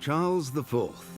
Charles IV.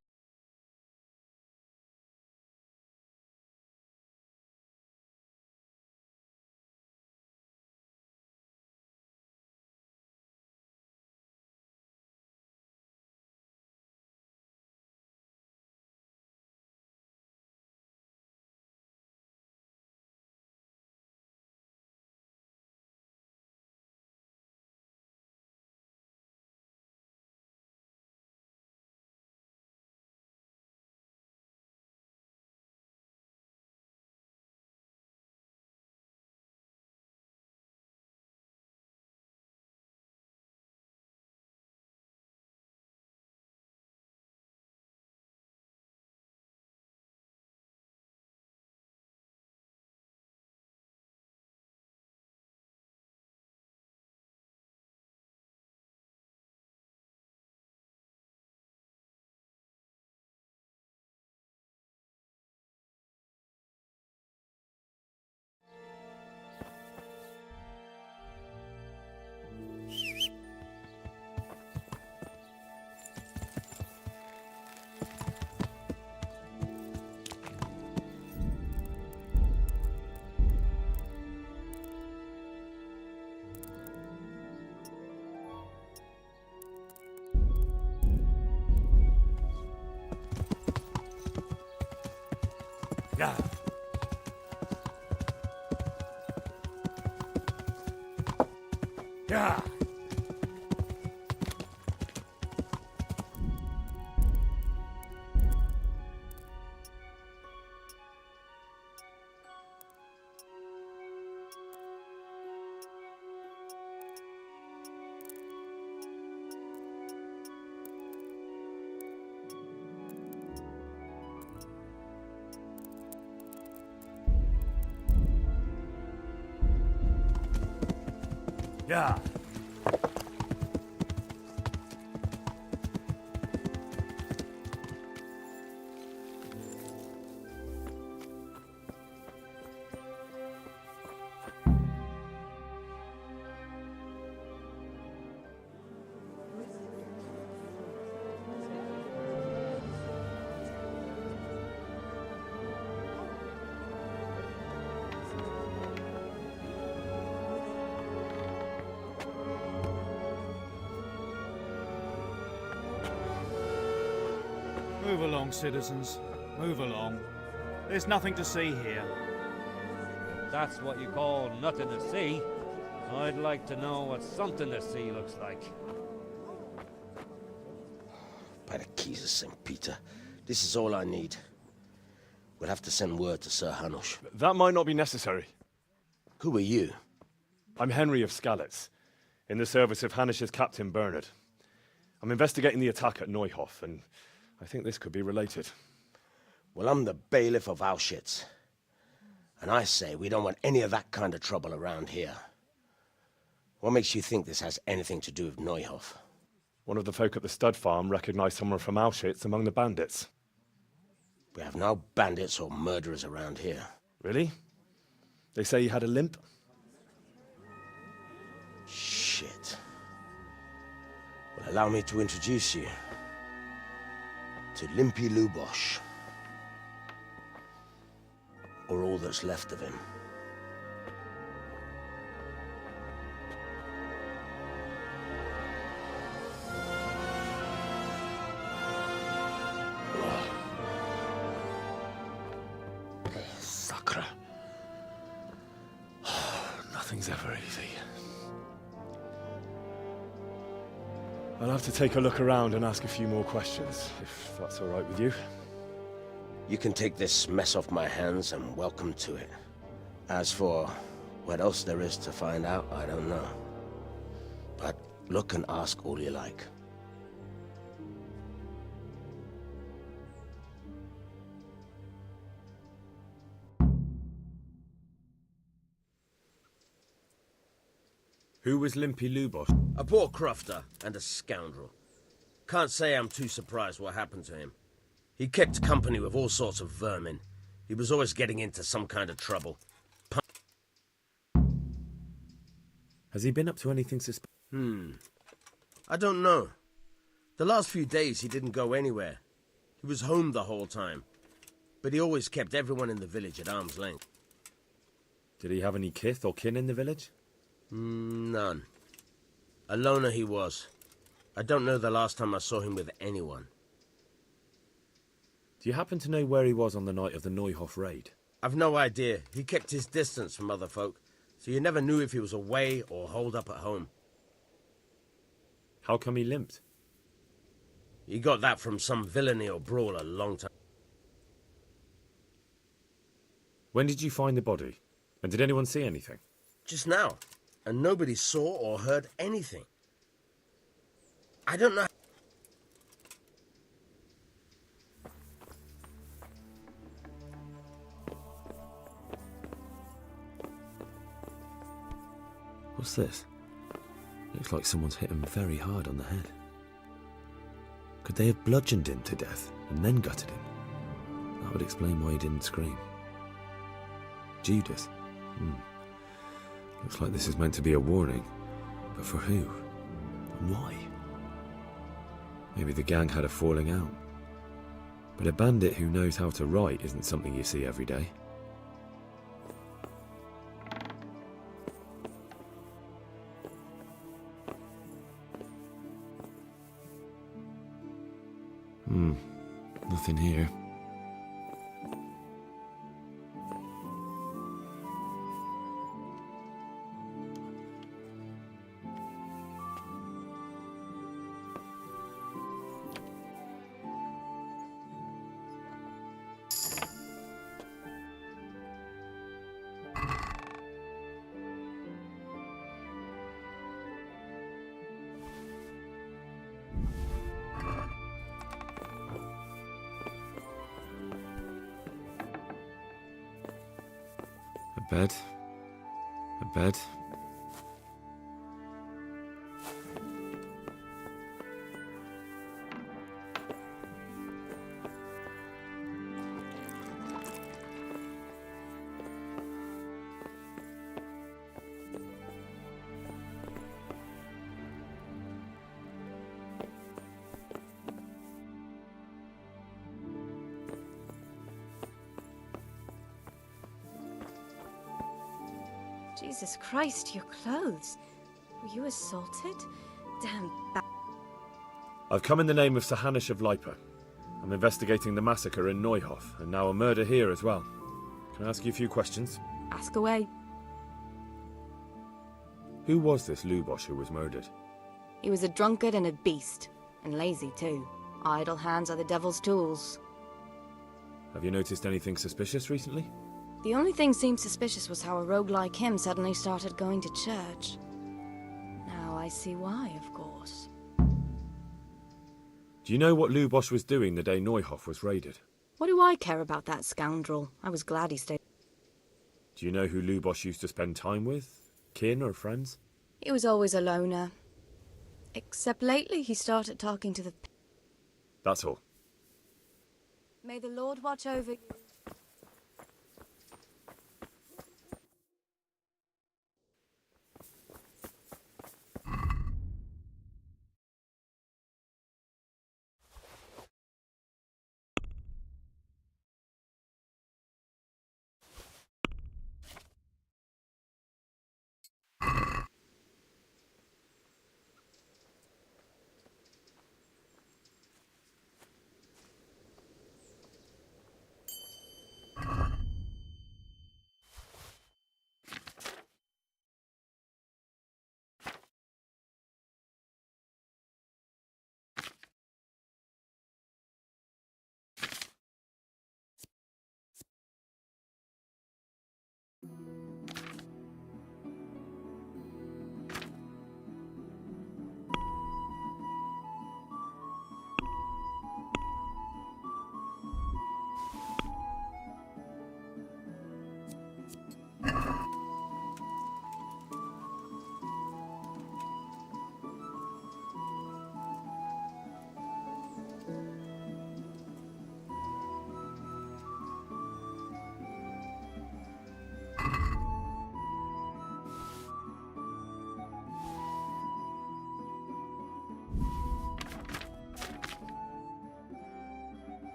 Yeah. Yeah. Yeah. Move along, citizens. Move along. There's nothing to see here. That's what you call nothing to see. I'd like to know what something to see looks like. By the keys of St. Peter, this is all I need. We'll have to send word to Sir Hanush. That might not be necessary. Who are you? I'm Henry of Skalitz, in the service of Hanush's Captain Bernard. I'm investigating the attack at Neuhof, and I think this could be related. Well, I'm the bailiff of Auschwitz. And I say we don't want any of that kind of trouble around here. What makes you think this has anything to do with Neuhof? One of the folk at the stud farm recognized someone from Auschwitz among the bandits. We have no bandits or murderers around here. Really? They say he had a limp? Shit. Well, allow me to introduce you to Limpy Lubosh. Or all that's left of him. Sacre. Nothing's ever easy. I'll have to take a look around and ask a few more questions, if that's all right with you. You can take this mess off my hands and welcome to it. As for what else there is to find out, I don't know. But look and ask all you like. Who was Limpy Lubosh? A poor crofter and a scoundrel. Can't say I'm too surprised what happened to him. He kept company with all sorts of vermin. He was always getting into some kind of trouble. Has he been up to anything suspicious? I don't know. The last few days he didn't go anywhere. He was home the whole time. But he always kept everyone in the village at arm's length. Did he have any kith or kin in the village? None. A loner he was. I don't know the last time I saw him with anyone. Do you happen to know where he was on the night of the Neuhof raid? I've no idea. He kept his distance from other folk, so you never knew if he was away or holed up at home. How come he limped? He got that from some villainy or brawl a long time. When did you find the body? And did anyone see anything? Just now, and nobody saw or heard anything. I don't know. What's this? Looks like someone's hit him very hard on the head. Could they have bludgeoned him to death and then gutted him? That would explain why he didn't scream. Judas? Looks like this is meant to be a warning. But for who? And why? Maybe the gang had a falling out. But a bandit who knows how to write isn't something you see every day. Nothing here. A bed. Jesus Christ, your clothes. Were you assaulted? Damn I've come in the name of Sir Hanish of Lipa. I'm investigating the massacre in Neuhof, and now a murder here as well. Can I ask you a few questions? Ask away. Who was this Lubosh who was murdered? He was a drunkard and a beast. And lazy, too. Idle hands are the devil's tools. Have you noticed anything suspicious recently? The only thing seemed suspicious was how a rogue like him suddenly started going to church. Now I see why, of course. Do you know what Lubosh was doing the day Neuhof was raided? What do I care about that scoundrel? I was glad he stayed. Do you know who Lubosh used to spend time with? Kin or friends? He was always a loner. Except lately he started talking to the... That's all. May the Lord watch over you.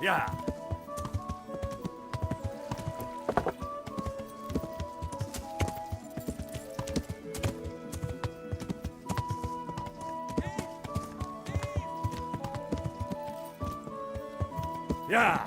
Yeah. Yeah.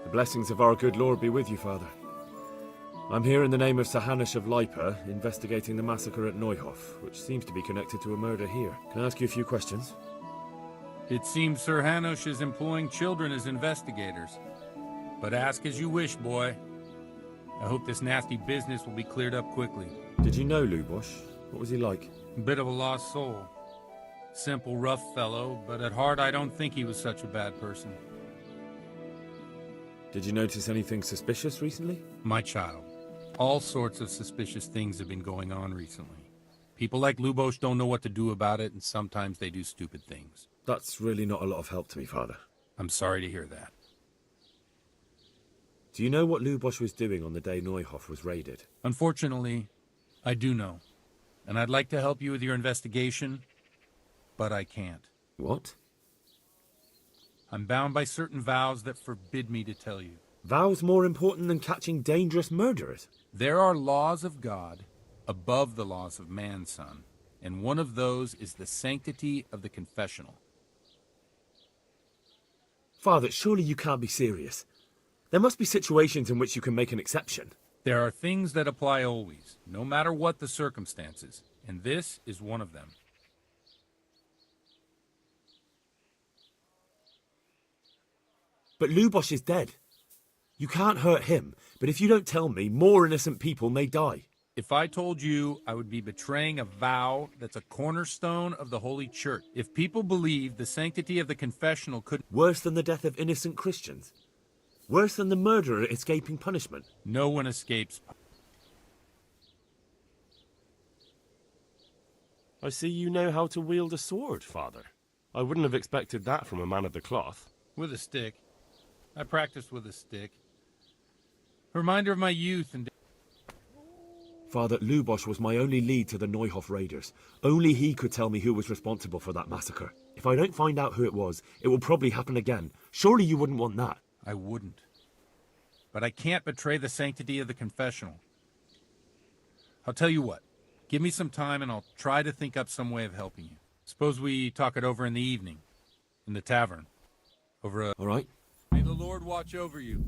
The blessings of our good Lord be with you, Father. I'm here in the name of Sir Hanush of Lipa, investigating the massacre at Neuhof, which seems to be connected to a murder here. Can I ask you a few questions? It seems Sir Hanush is employing children as investigators. But ask as you wish, boy. I hope this nasty business will be cleared up quickly. Did you know Lubosh? What was he like? A bit of a lost soul. Simple, rough fellow, but at heart I don't think he was such a bad person. Did you notice anything suspicious recently? My child, all sorts of suspicious things have been going on recently. People like Lubosh don't know what to do about it, and sometimes they do stupid things. That's really not a lot of help to me, Father. I'm sorry to hear that. Do you know what Lubosh was doing on the day Neuhof was raided? Unfortunately, I do know. And I'd like to help you with your investigation, but I can't. What? I'm bound by certain vows that forbid me to tell you. Vows more important than catching dangerous murderers? There are laws of God above the laws of man, son, and one of those is the sanctity of the confessional. Father, surely you can't be serious. There must be situations in which you can make an exception. There are things that apply always, no matter what the circumstances, and this is one of them. But Lubosh is dead. You can't hurt him, but if you don't tell me, more innocent people may die. If I told you, I would be betraying a vow that's a cornerstone of the Holy Church. If people believe the sanctity of the confessional could... Worse than the death of innocent Christians? Worse than the murderer escaping punishment? No one escapes. I see you know how to wield a sword, Father. I wouldn't have expected that from a man of the cloth. With a stick. I practiced with a stick. A reminder of my youth and... Father, Lubosh was my only lead to the Neuhof raiders. Only he could tell me who was responsible for that massacre. If I don't find out who it was, it will probably happen again. Surely you wouldn't want that. I wouldn't. But I can't betray the sanctity of the confessional. I'll tell you what. Give me some time and I'll try to think up some way of helping you. Suppose we talk it over in the evening. In the tavern. Over a... All right. May the Lord watch over you.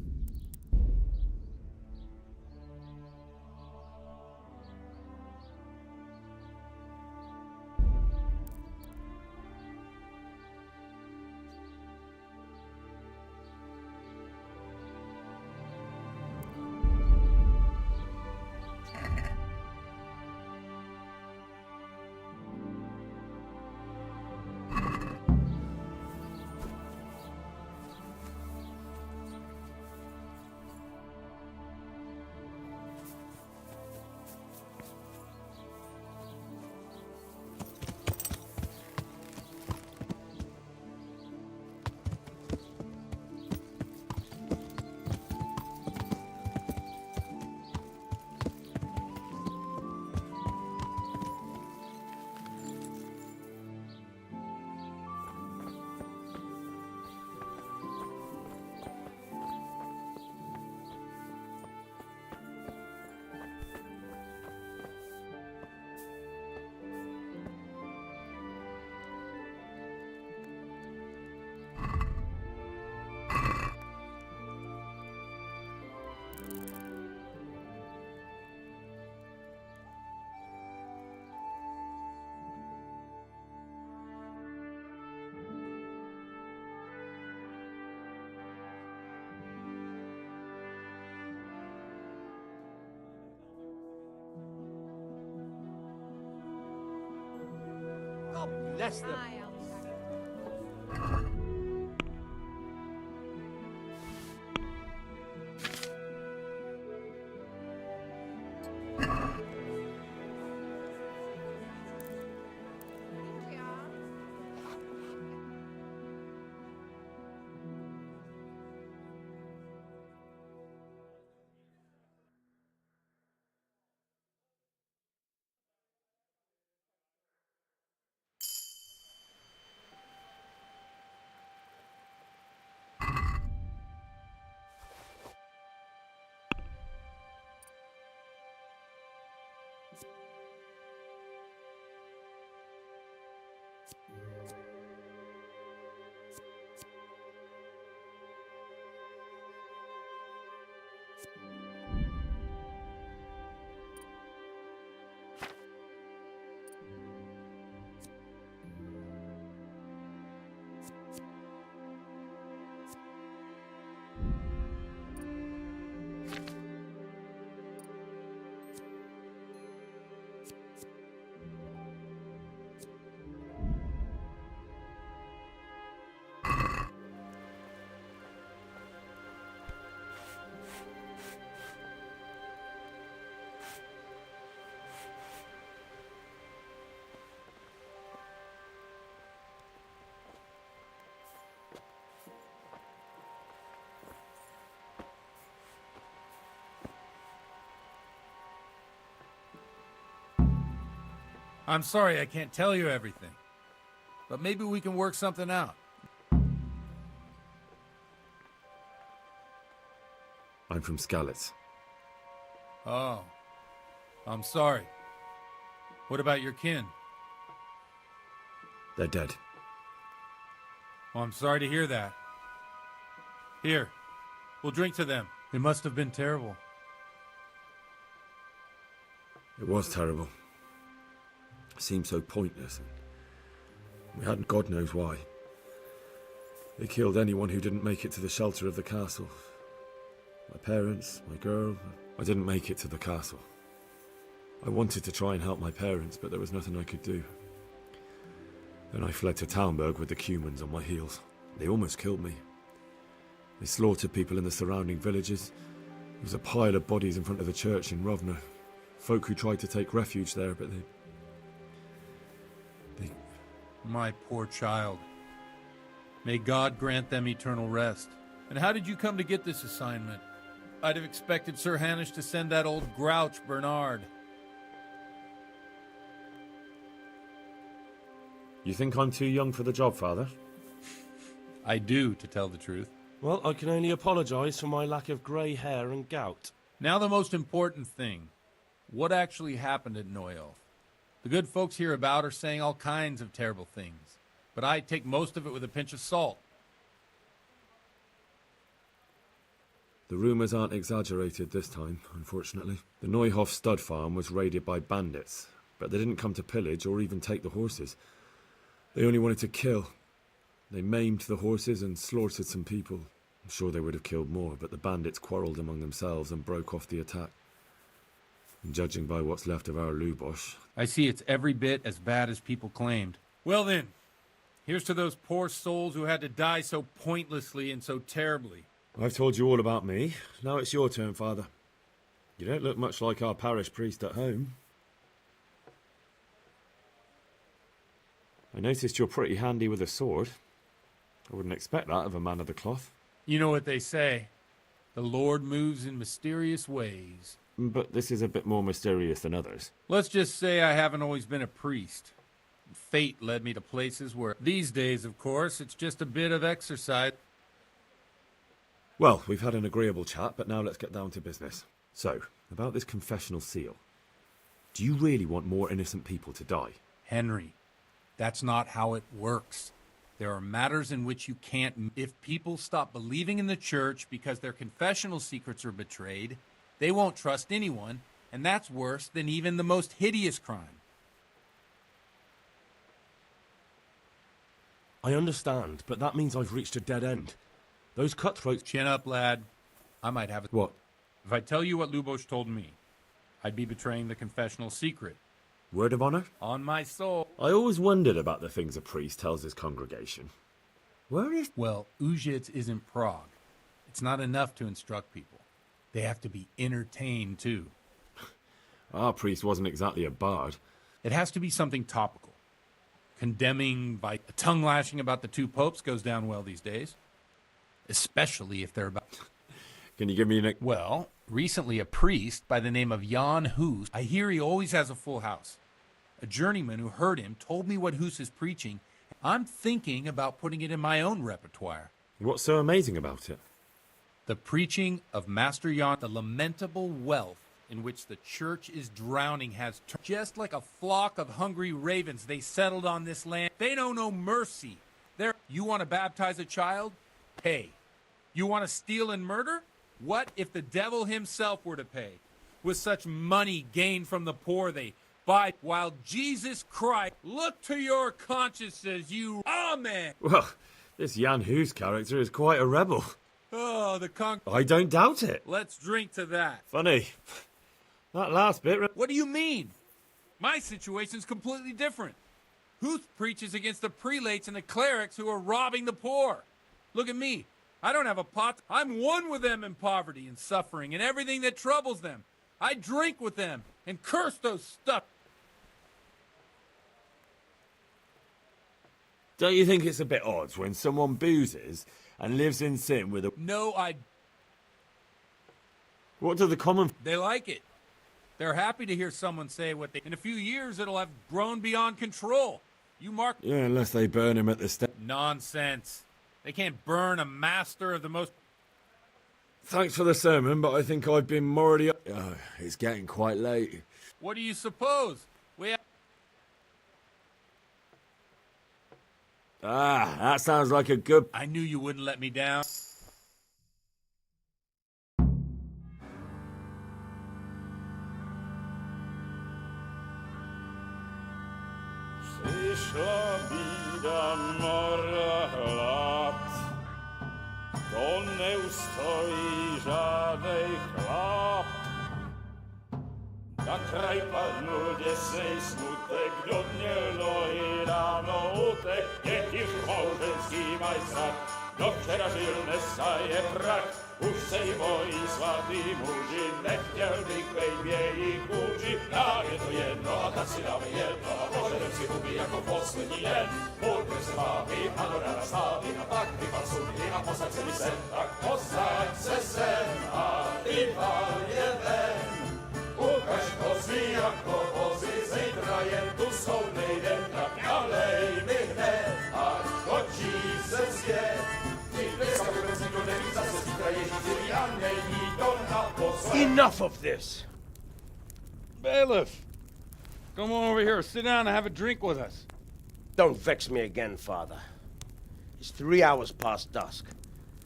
God bless them. I'm sorry I can't tell you everything, but maybe we can work something out. I'm from Skalitz. Oh, I'm sorry. What about your kin? They're dead. Well, I'm sorry to hear that. Here, we'll drink to them. It must have been terrible. It was terrible. It seemed so pointless. And we hadn't God knows why. They killed anyone who didn't make it to the shelter of the castle. My parents, my girl. I didn't make it to the castle. I wanted to try and help my parents, but there was nothing I could do. Then I fled to Talmberg with the Cumans on my heels. They almost killed me. They slaughtered people in the surrounding villages. There was a pile of bodies in front of the church in Rovna. Folk who tried to take refuge there, but they... My poor child. May God grant them eternal rest. And how did you come to get this assignment? I'd have expected Sir Hanush to send that old grouch, Bernard. You think I'm too young for the job, Father? I do, to tell the truth. Well, I can only apologise for my lack of grey hair and gout. Now the most important thing. What actually happened at Neuhof? The good folks hereabout are saying all kinds of terrible things, but I take most of it with a pinch of salt. The rumours aren't exaggerated this time, unfortunately. The Neuhof stud farm was raided by bandits, but they didn't come to pillage or even take the horses. They only wanted to kill. They maimed the horses and slaughtered some people. I'm sure they would have killed more, but the bandits quarrelled among themselves and broke off the attack. And judging by what's left of our Lubosh... I see it's every bit as bad as people claimed. Well then, here's to those poor souls who had to die so pointlessly and so terribly. I've told you all about me. Now it's your turn, Father. You don't look much like our parish priest at home. I noticed you're pretty handy with a sword. I wouldn't expect that of a man of the cloth. You know what they say. The Lord moves in mysterious ways. But this is a bit more mysterious than others. Let's just say I haven't always been a priest. Fate led me to places where, these days, of course, it's just a bit of exercise. Well, we've had an agreeable chat, but now let's get down to business. So, about this confessional seal. Do you really want more innocent people to die? Henry, that's not how it works. There are matters in which you can't... If people stop believing in the church because their confessional secrets are betrayed, they won't trust anyone, and that's worse than even the most hideous crime. I understand, but that means I've reached a dead end. Those cutthroats... Chin up, lad. I might have it. What? If I tell you what Lubosh told me, I'd be betraying the confessional secret. Word of honor? On my soul. I always wondered about the things a priest tells his congregation. Where is... Well, Ujits isn't Prague. It's not enough to instruct people. They have to be entertained, too. Our priest wasn't exactly a bard. It has to be something topical. Condemning by a tongue lashing about the two popes goes down well these days. Especially if they're about... Can you give me an... Well, recently a priest by the name of Jan Hus, I hear he always has a full house. A journeyman who heard him told me what Hus is preaching. I'm thinking about putting it in my own repertoire. What's so amazing about it? The preaching of Master Jan, the lamentable wealth in which the church is drowning has turned. Just like a flock of hungry ravens, they settled on this land. They know no mercy. You want to baptize a child? Pay. You want to steal and murder? What if the devil himself were to pay? With such money gained from the poor, they buy, while Jesus Christ, look to your consciences, you amen. Well, this Jan Hughes character is quite a rebel. Oh, I don't doubt it. Let's drink to that. Funny. That last bit... What do you mean? My situation's completely different. Huth preaches against the prelates and the clerics who are robbing the poor. Look at me. I don't have a pot. I'm one with them in poverty and suffering and everything that troubles them. I drink with them and curse those stuff. Don't you think it's a bit odd when someone boozes and lives in sin with a... No, What do the common... They like it. They're happy to hear someone say what they... In a few years, it'll have grown beyond control. You mark... Yeah, unless they burn him at the stake. Nonsense. They can't burn a master of the most... Thanks for the sermon, but I think I've been morally... Oh, it's getting quite late. What do you suppose? Ah, that sounds like a good... I knew you wouldn't let me down. Przyszła bida mora lat, to nie ustoi żadnej chlap. Na kraj padł dziesięć smutek, do dnielo i rano utek, niech już małżeński majstrat, do wczera żylne staje prak. Už se i moji svatý muži nechtěl bych bejbě i kůži. Nám je to jedno a tak si dáme jedno a požerem si huby jako poslední den. Budeme se bávy a do rána stávy a pak vypal sudy a posaď se mi sem. Tak posaď se sem a vypal je ven. Ukaž kozy jako vozy, zítra jen tu jsou nejdem, tak nalej mi hned, až točí se svět. Enough of this! Bailiff, come on over here, sit down and have a drink with us. Don't vex me again, Father. It's 3 hours past dusk,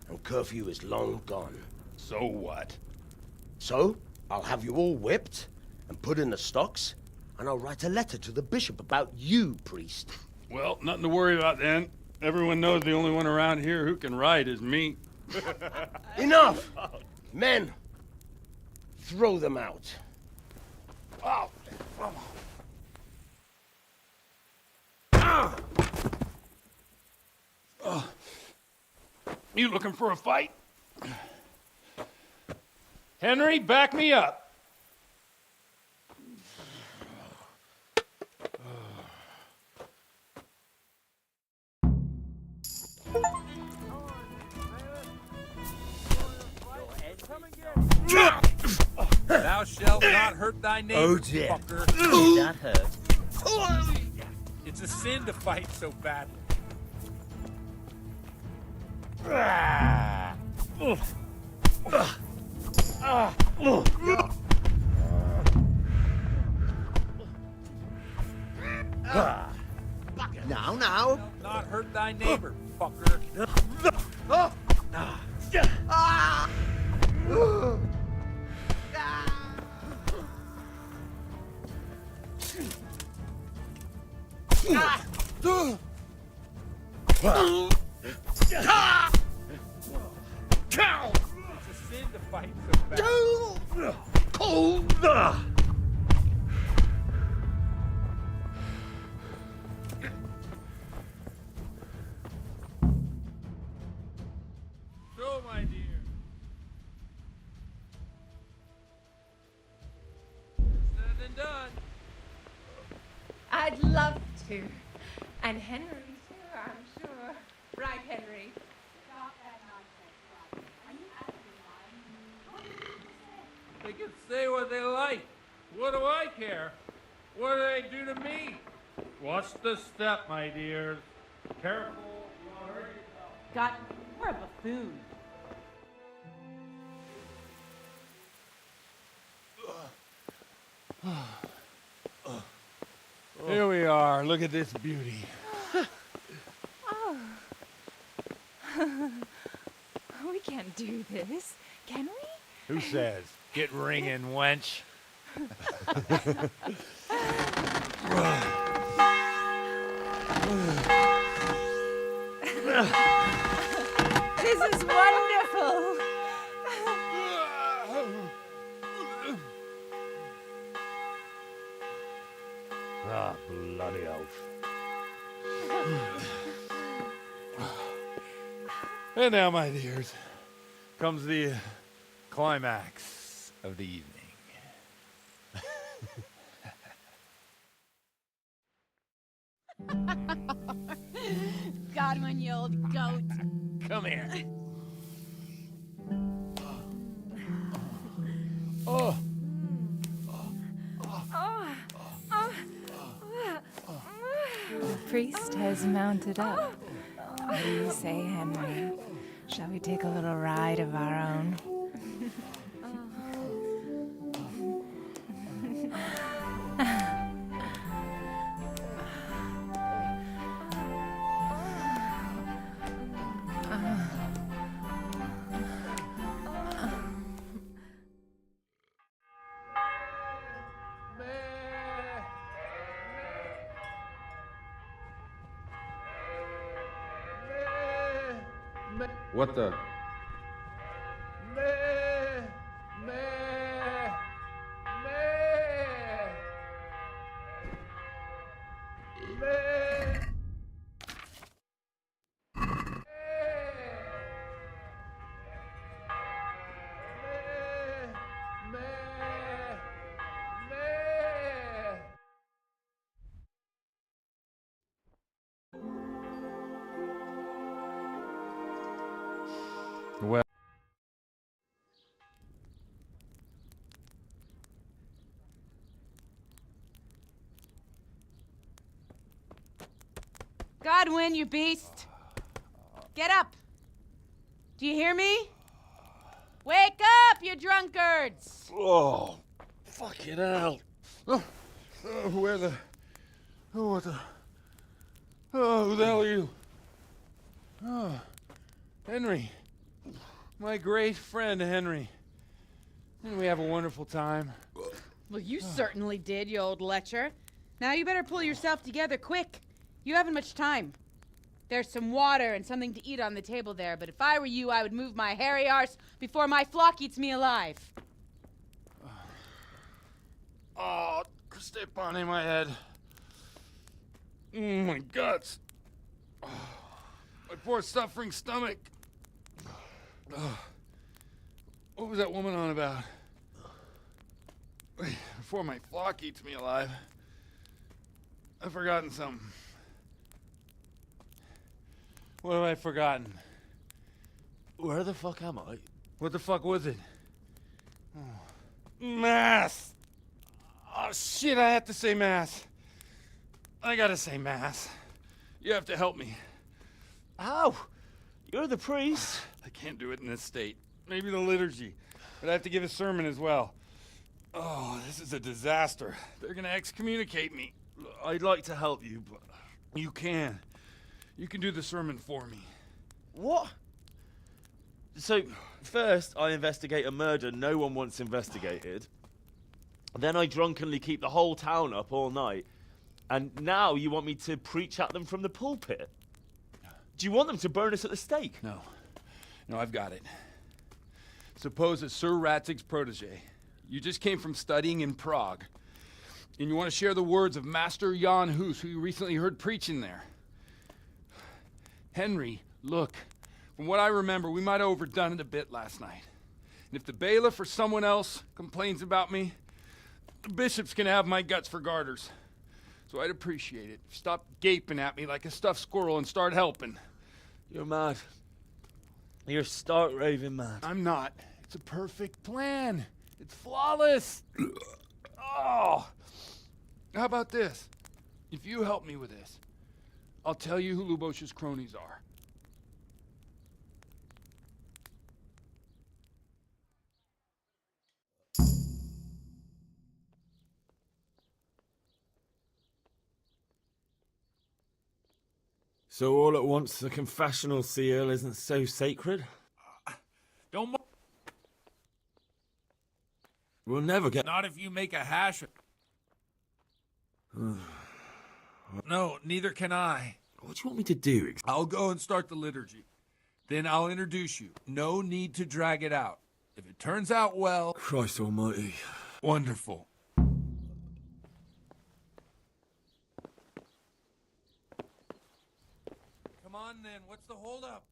and curfew is long gone. So what? So, I'll have you all whipped and put in the stocks, and I'll write a letter to the bishop about you, priest. Well, nothing to worry about then. Everyone knows the only one around here who can write is me. Enough! Men, throw them out. Oh. You looking for a fight? Henry, back me up. Thou shalt not hurt thy neighbor, Oh dear. fucker. That hurt. It's a sin to fight so badly. Now. Not hurt thy neighbor, fucker. It's a sin to fight so badly. So, my dear. Said and done. I'd love to. And Henry, too, I'm sure. Right, Henry? Stop that nonsense, Are you asking why? They can say what they like. What do I care? What do they do to me? Watch the step, my dears. Careful, you'll hurt yourself. God, you're a buffoon. Here we are. Look at this beauty. Oh. We can't do this, can we? Who says? Get ringing, wench. This is wonderful. Ah, bloody oath. And now, my dears, comes the climax of the evening. Godwin, you old goat. Come here. Oh. The priest has mounted up. What do you say, Henry? Shall we take a little ride of our own? What the? Well, Godwin, you beast. Get up. Do you hear me? Wake up, you drunkards. oh, fucking hell. Where the... Oh, what the... Oh, who the hell are you? Oh, Henry. My great friend, Henry. Didn't we have a wonderful time? Well, you certainly did, you old lecher. Now you better pull yourself together quick. You haven't much time. There's some water and something to eat on the table there, but if I were you, I would move my hairy arse before my flock eats me alive. Oh, step on in my head. My guts. Oh, my poor suffering stomach. What was that woman on about? Before my flock eats me alive. I've forgotten something. What have I forgotten? Where the fuck am I? What the fuck was it? Oh. Mass! Oh shit, I have to say mass. I gotta say mass. You have to help me. How? You're the priest. I can't do it in this state. Maybe the liturgy. But I have to give a sermon as well. Oh, this is a disaster. They're gonna excommunicate me. I'd like to help you, but... You can. You can do the sermon for me. What? So, first I investigate a murder no one wants investigated. Then I drunkenly keep the whole town up all night. And now you want me to preach at them from the pulpit? Do you want them to burn us at the stake? No. No, I've got it. Suppose that Sir Ratzig's protege. You just came from studying in Prague. And you want to share the words of Master Jan Hus, who you recently heard preaching there. Henry, look. From what I remember, we might have overdone it a bit last night. And if the bailiff or someone else complains about me, the bishop's gonna have my guts for garters. So I'd appreciate it. Stop gaping at me like a stuffed squirrel and start helping. You're mad. You're stark raving mad. I'm not. It's a perfect plan. It's flawless. Oh. How about this? If you help me with this, I'll tell you who Lubosh's cronies are. So all at once the confessional seal isn't so sacred? Don't. We'll never get... Not if you make a hash of... No, neither can I. What do you want me to do? I'll go and start the liturgy. Then I'll introduce you. No need to drag it out. If it turns out well... Christ almighty. Wonderful. Come on then, what's the holdup?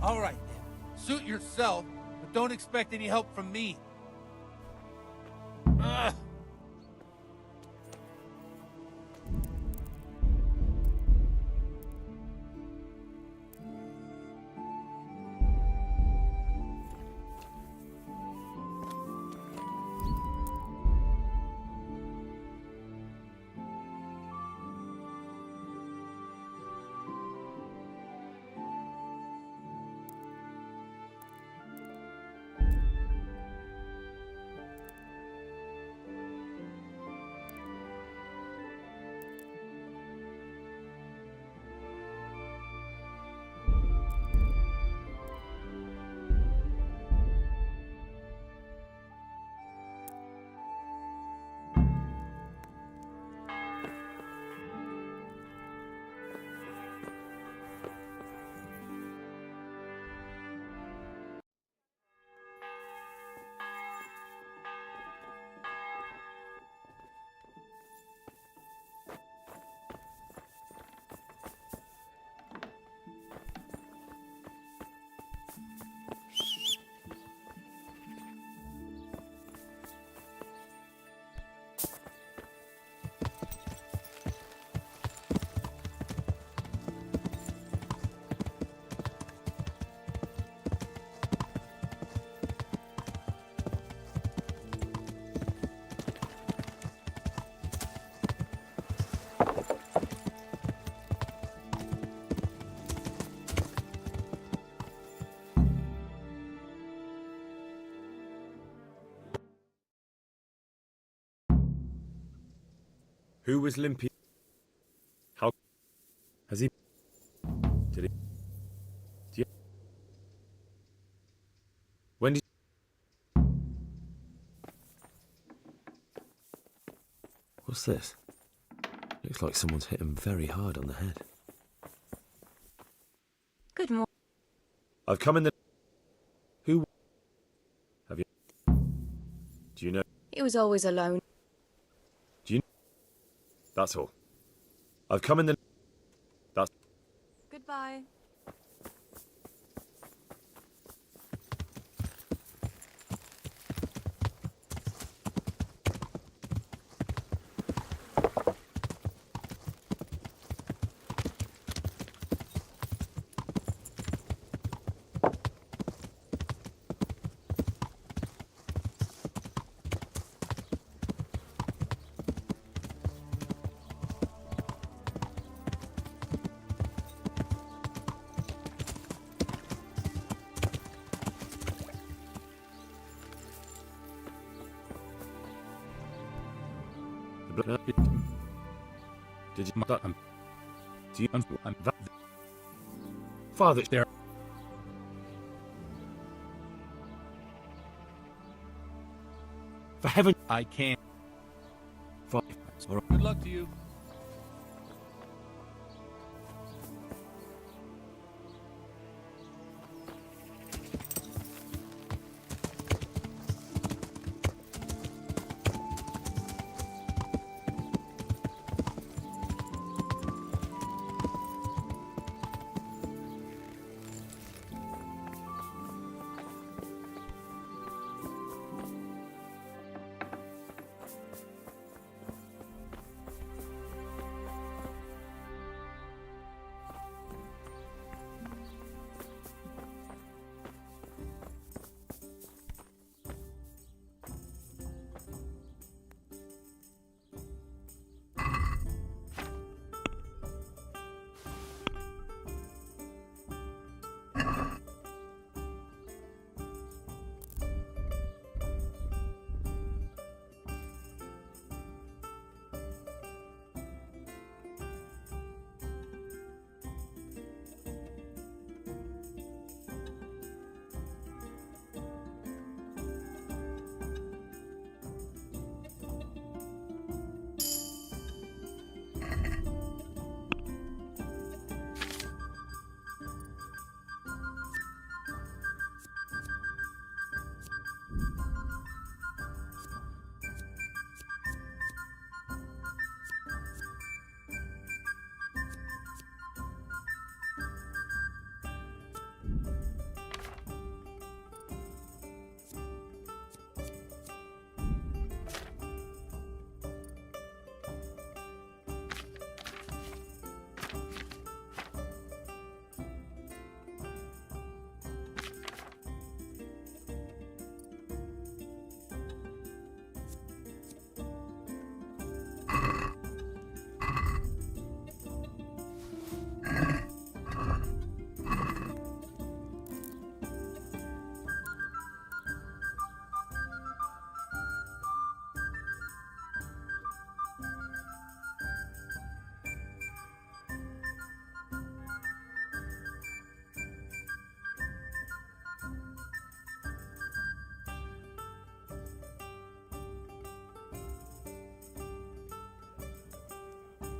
All right, then. Suit yourself, but don't expect any help from me. Ugh. Who was Limpy? How has he? Did he? Do you, when did? What's this? Looks like someone's hit him very hard on the head. Good morning. I've come in the. Who? Have you? Do you know? He was always alone. Do you? That's all. I've come in the. That's. Goodbye. Did you? Do you? Father, there. For heaven, I can't. Father. Good luck to you.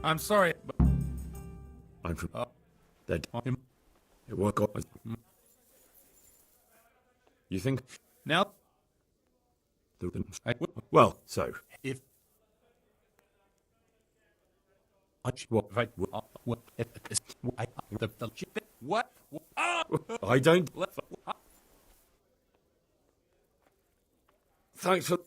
I'm sorry, but... I'm from... That... It was... You think... Now... Well, so... If... What? I don't... Thanks for...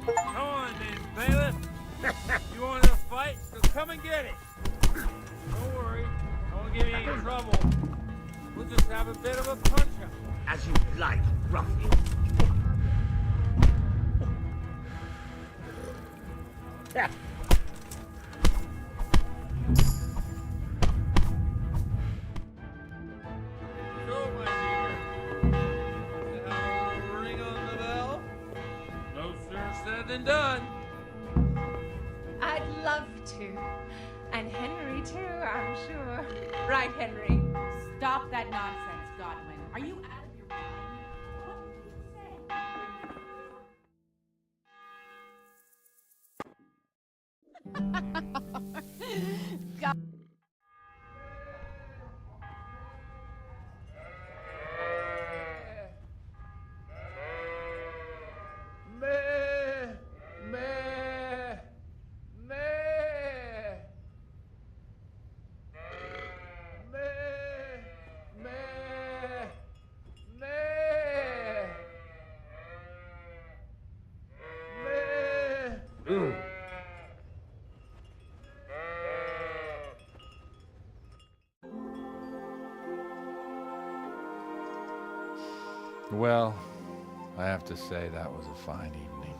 Come on, then, bailiff. You want to fight? So come and get it. Don't worry. I won't get you any trouble. We'll just have a bit of a punch-up. As you like, ruffian. So, my dear, have a ring on the bell? No sooner said than done. I'd love to. And Henry, too, I'm sure. Right, Henry? Stop that nonsense, Godwin. Are you out of your mind? What did you say? God. Well, I have to say that was a fine evening.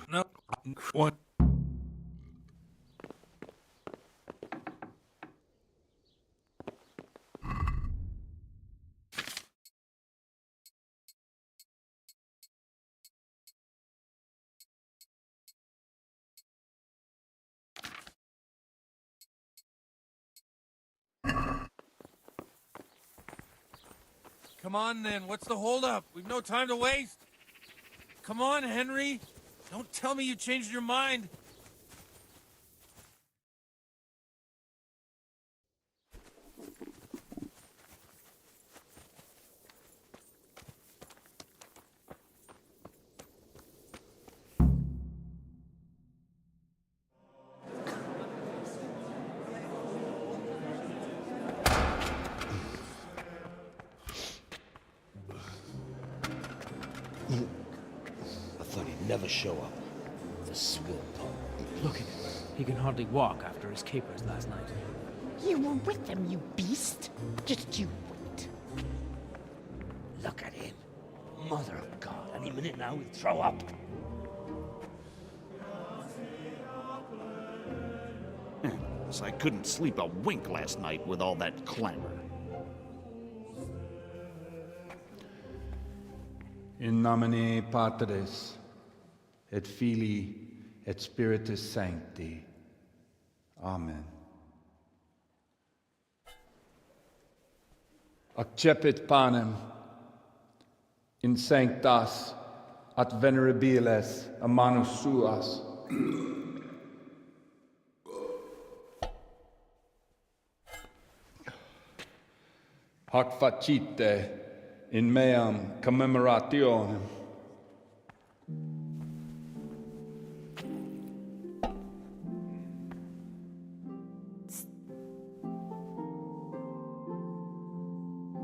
No, what? Come on, then. What's the holdup? We've no time to waste. Come on, Henry. Don't tell me you changed your mind. I thought he'd never show up. The swill pump. Look at him. He can hardly walk after his capers last night. You were with them, you beast. Just you wait. Look at him. Mother of God. Any minute now he'll throw up. So I couldn't sleep a wink last night with all that clamor. In nomine Patris, et Filii, et Spiritus Sancti. Amen. Accepit panem in sanctas at venerabiles a manus suas. Hac facite in meam commemorationem.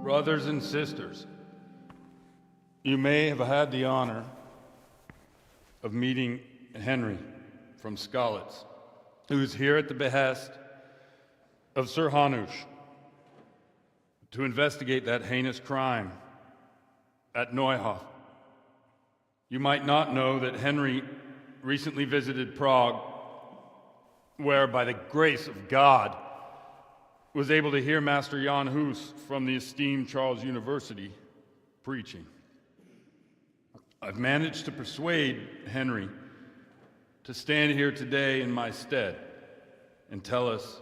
Brothers and sisters, you may have had the honor of meeting Henry from Skalitz, who is here at the behest of Sir Hanush to investigate that heinous crime at Neuhof. You might not know that Henry recently visited Prague where, by the grace of God, was able to hear Master Jan Hus from the esteemed Charles University preaching. I've managed to persuade Henry to stand here today in my stead and tell us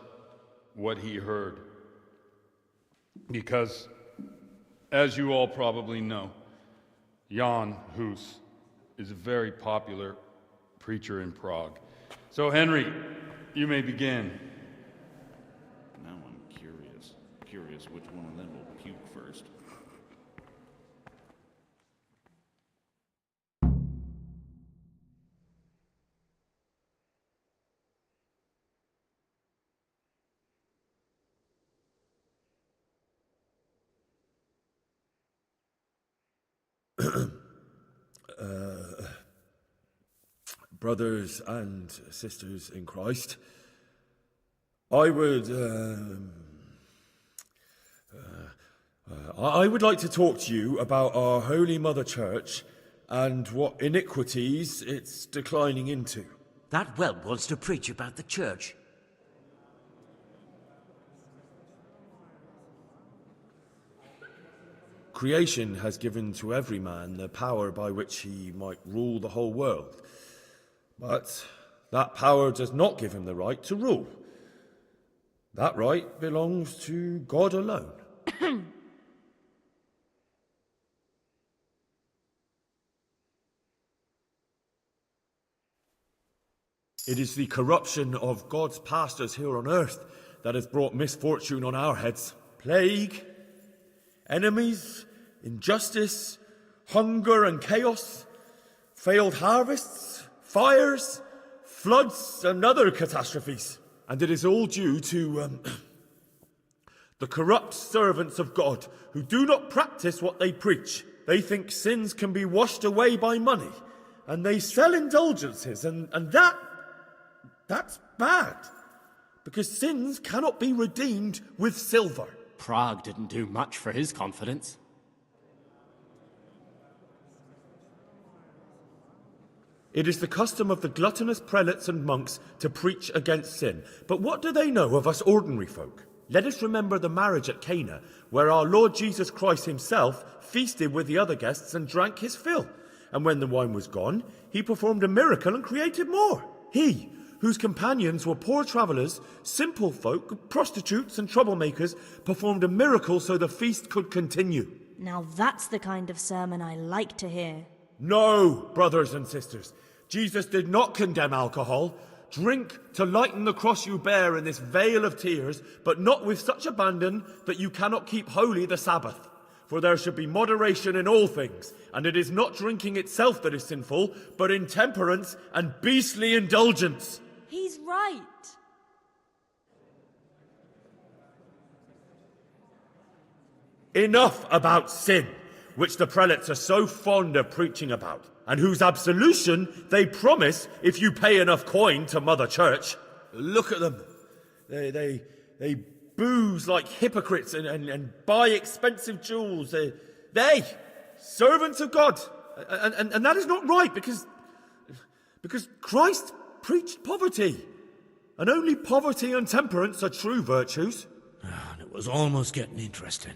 what he heard. Because, as you all probably know, Jan Hus is a very popular preacher in Prague. So, Henry, you may begin. Now I'm curious which one of them will puke first. Brothers and sisters in Christ, I would like to talk to you about our Holy Mother Church and what iniquities it's declining into. That whelp wants to preach about the church. Creation has given to every man the power by which he might rule the whole world. But that power does not give him the right to rule. That right belongs to God alone. It is the corruption of God's pastors here on earth that has brought misfortune on our heads. Plague, enemies, injustice, hunger and chaos, failed harvests, fires, floods and other catastrophes. And it is all due to the corrupt servants of God who do not practice what they preach. They think sins can be washed away by money, and they sell indulgences, and that's bad, because sins cannot be redeemed with silver. Prague didn't do much for his confidence. It is the custom of the gluttonous prelates and monks to preach against sin. But what do they know of us ordinary folk? Let us remember the marriage at Cana, where our Lord Jesus Christ himself feasted with the other guests and drank his fill. And when the wine was gone, he performed a miracle and created more. He, whose companions were poor travellers, simple folk, prostitutes and troublemakers, performed a miracle so the feast could continue. Now that's the kind of sermon I like to hear. No, brothers and sisters. Jesus did not condemn alcohol. Drink to lighten the cross you bear in this vale of tears, but not with such abandon that you cannot keep holy the Sabbath. For there should be moderation in all things, and it is not drinking itself that is sinful, but intemperance and beastly indulgence. He's right. Enough about sin, which the prelates are so fond of preaching about, and whose absolution they promise if you pay enough coin to Mother Church. Look at them. They booze like hypocrites and buy expensive jewels. They servants of God. And that is not right, because Christ preached poverty. And only poverty and temperance are true virtues. And it was almost getting interesting.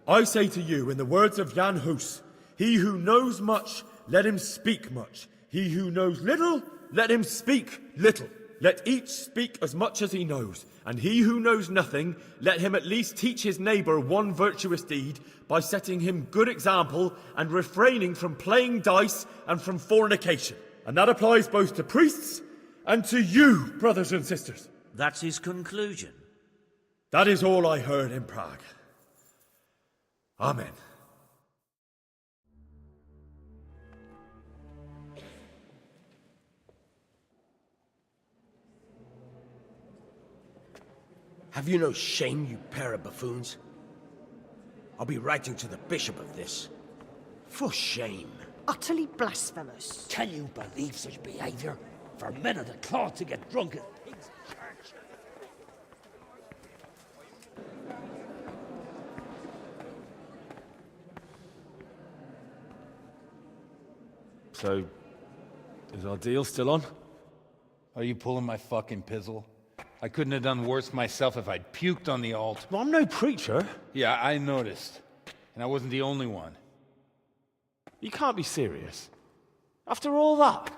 I say to you, in the words of Jan Hus, he who knows much, let him speak much. He who knows little, let him speak little. Let each speak as much as he knows. And he who knows nothing, let him at least teach his neighbour one virtuous deed by setting him good example and refraining from playing dice and from fornication. And that applies both to priests and to you, brothers and sisters. That's his conclusion. That is all I heard in Prague. Amen. Have you no shame, you pair of buffoons? I'll be writing to the bishop of this. For shame. Utterly blasphemous. Can you believe such behaviour? For men of the cloth to get drunk at pigs in church. So, is our deal still on? Are you pulling my fucking pizzle? I couldn't have done worse myself if I'd puked on the altar. Well, I'm no preacher. Yeah, I noticed. And I wasn't the only one. You can't be serious. After all that?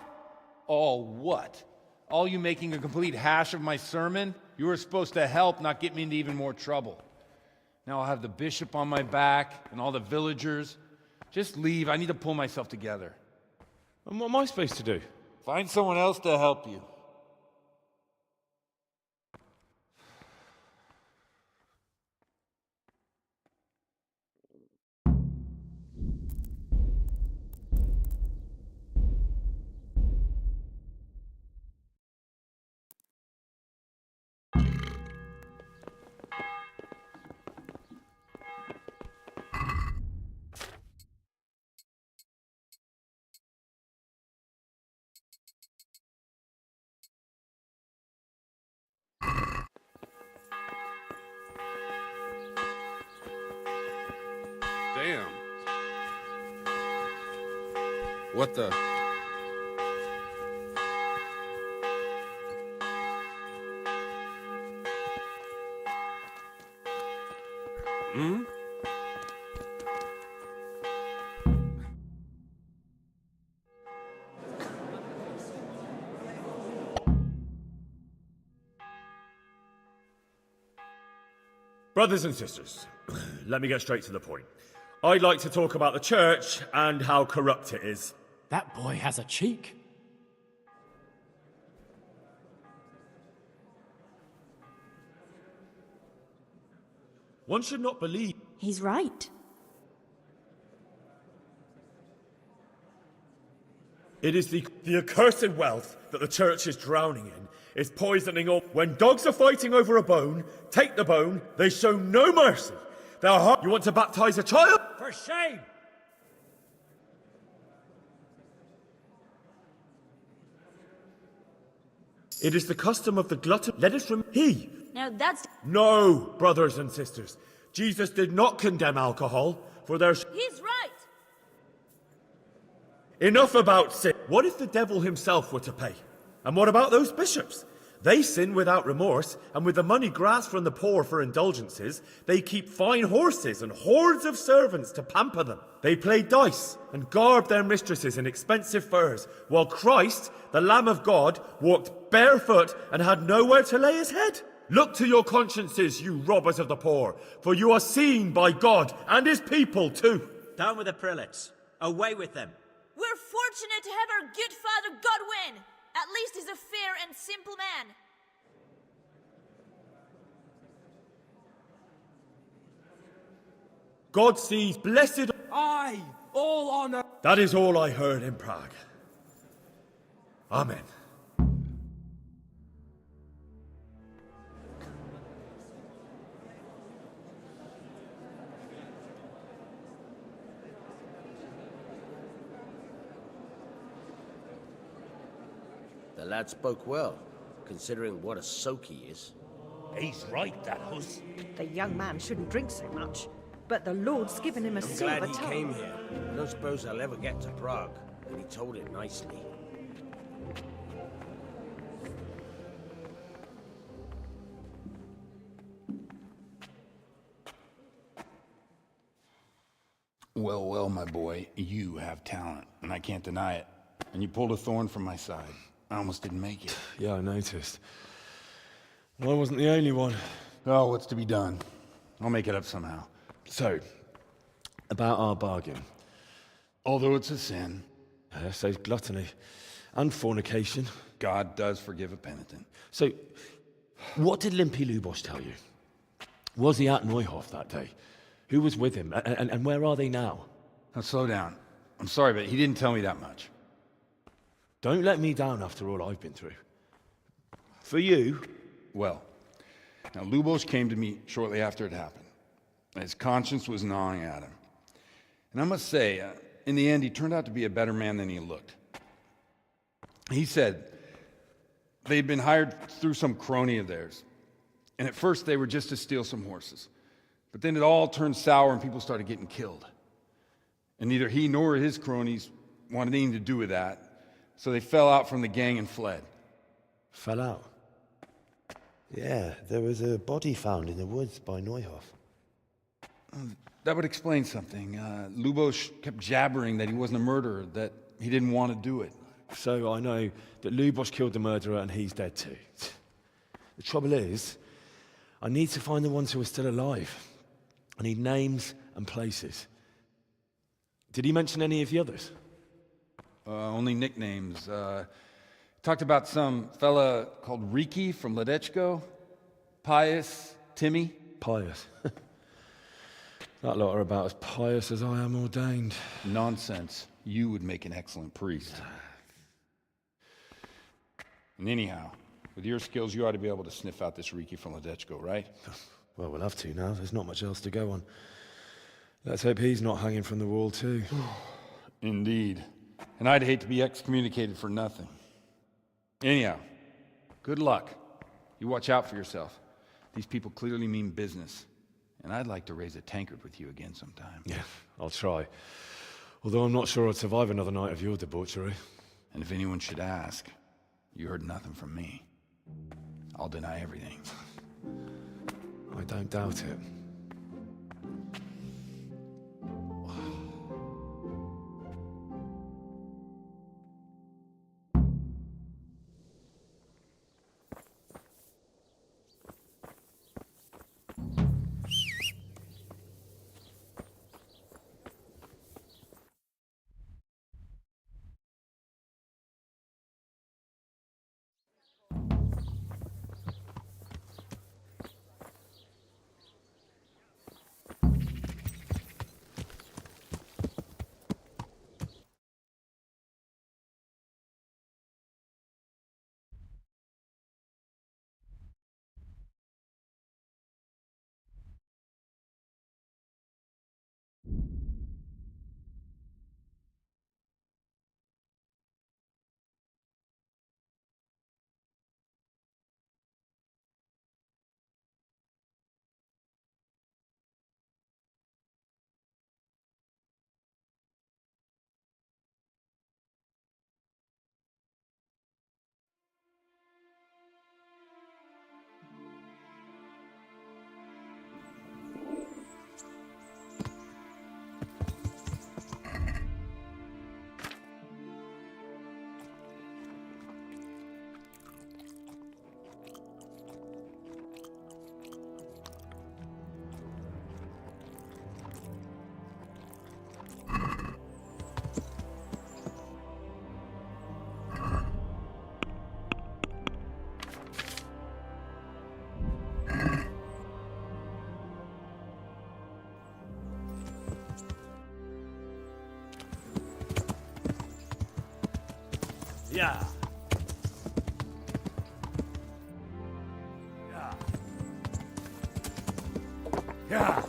All what? All you making a complete hash of my sermon? You were supposed to help, not get me into even more trouble. Now I'll have the bishop on my back and all the villagers. Just leave. I need to pull myself together. And what am I supposed to do? Find someone else to help you. Damn. What the? Hmm? Brothers and sisters, let me get straight to the point. I'd like to talk about the church and how corrupt it is. That boy has a cheek. One should not believe. He's right. It is the accursed wealth that the church is drowning in, is poisoning all. When dogs are fighting over a bone, take the bone, they show no mercy. They are hard. You want to baptize a child? For shame! It is the custom of the glutton. Let us he. Now that's... No, brothers and sisters. Jesus did not condemn alcohol, for there's... He's right! Enough about sin. What if the devil himself were to pay? And what about those bishops? They sin without remorse, and with the money grasped from the poor for indulgences, they keep fine horses and hordes of servants to pamper them. They play dice and garb their mistresses in expensive furs, while Christ, the Lamb of God, walked barefoot and had nowhere to lay his head. Look to your consciences, you robbers of the poor, for you are seen by God and his people too. Down with the prelates. Away with them. We're fortunate to have our good father Godwin. At least he's a fair and simple man. God sees blessed... Aye, all honor. That is all I heard in Prague. Amen. The lad spoke well, considering what a soak he is. He's right, that huss. The young man shouldn't drink so much, but the Lord's given him a I'm silver glad he tongue. came here. I don't suppose I'll ever get to Prague, and he told it nicely. Well, well, my boy, you have talent, and I can't deny it. And you pulled a thorn from my side. I almost didn't make it. Yeah, I noticed. And I wasn't the only one. Oh, what's to be done? I'll make it up somehow. So, about our bargain. Although it's a sin. So gluttony and fornication. God does forgive a penitent. So, what did Limpy Lubosh tell you? Was he at Neuhof that day? Who was with him? And where are they now? Now, slow down. I'm sorry, but he didn't tell me that much. Don't let me down after all I've been through. For you... Well, now Lubosh came to me shortly after it happened. His conscience was gnawing at him. And I must say, in the end, he turned out to be a better man than he looked. He said they'd been hired through some crony of theirs. And at first they were just to steal some horses. But then it all turned sour and people started getting killed. And neither he nor his cronies wanted anything to do with that, so they fell out from the gang and fled. Fell out? Yeah, there was a body found in the woods by Neuhoff. That would explain something. Lubos kept jabbering that he wasn't a murderer, that he didn't want to do it. So I know that Lubos killed the murderer and he's dead too. The trouble is, I need to find the ones who are still alive. I need names and places. Did he mention any of the others? Only nicknames. Talked about some fella called Riki from Ledechko, Pius, Timmy. Pius. That lot are about as pious as I am ordained. Nonsense. You would make an excellent priest. And anyhow, with your skills, you ought to be able to sniff out this Riki from Ledechko, right? Well, we'll have to now. There's not much else to go on. Let's hope he's not hanging from the wall too. Indeed. And I'd hate to be excommunicated for nothing. Anyhow, good luck. You watch out for yourself. These people clearly mean business. And I'd like to raise a tankard with you again sometime. Yeah, I'll try. Although I'm not sure I'd survive another night of your debauchery. And if anyone should ask, you heard nothing from me. I'll deny everything. I don't doubt it. Yeah. Yeah.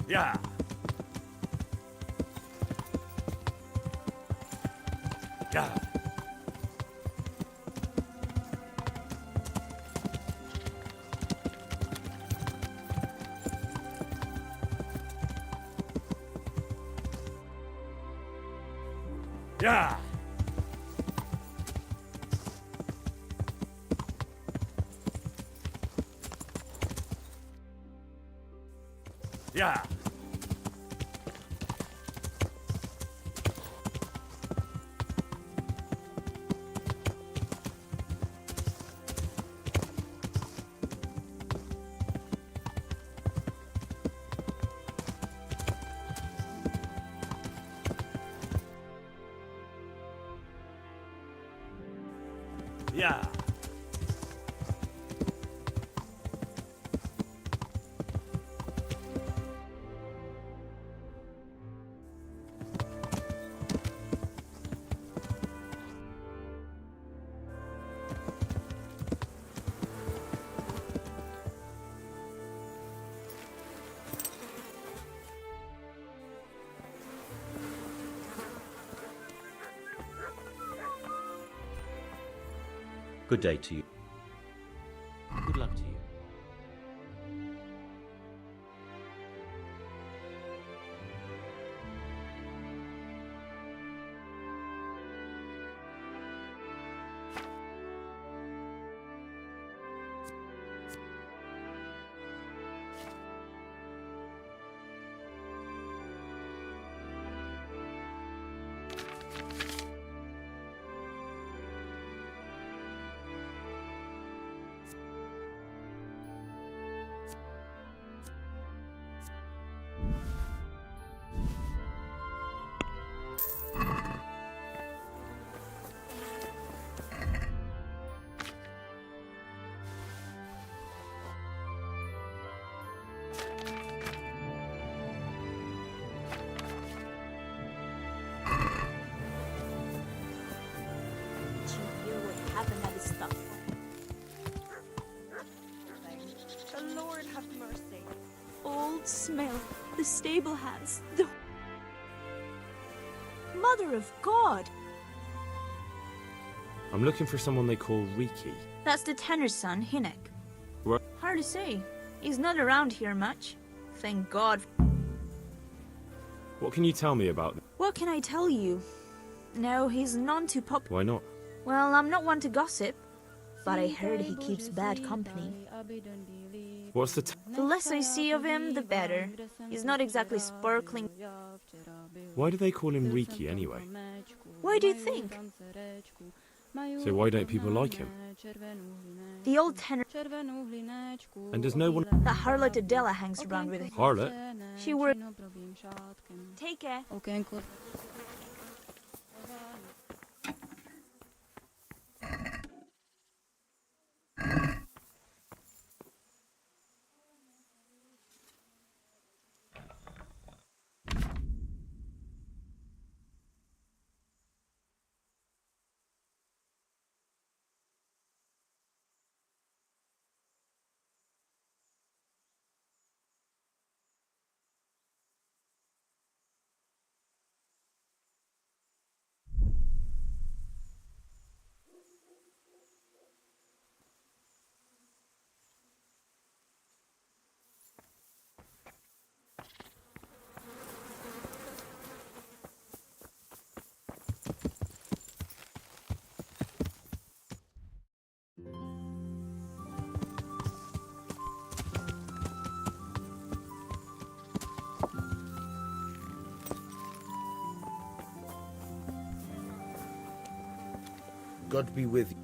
Yeah. Yeah. Yeah. Yeah. Yeah. Good day to you. Good luck to you. The Lord have mercy. Old smell. The stable hands. The... Mother of God! I'm looking for someone they call Riki. That's the tenor's son, Hinek. What? Hard to say. He's not around here much. Thank God. What can you tell me about them? What can I tell you? No, he's none too pop. Why not? Well, I'm not one to gossip, but I heard he keeps bad company. What's the The less I see of him, the better. He's not exactly sparkling. Why do they call him Riki anyway? Why do you think? So why don't people like him? The old tenor. And does no one... That harlot Adela hangs around with him. Harlot? She worked. Take care. God be with you.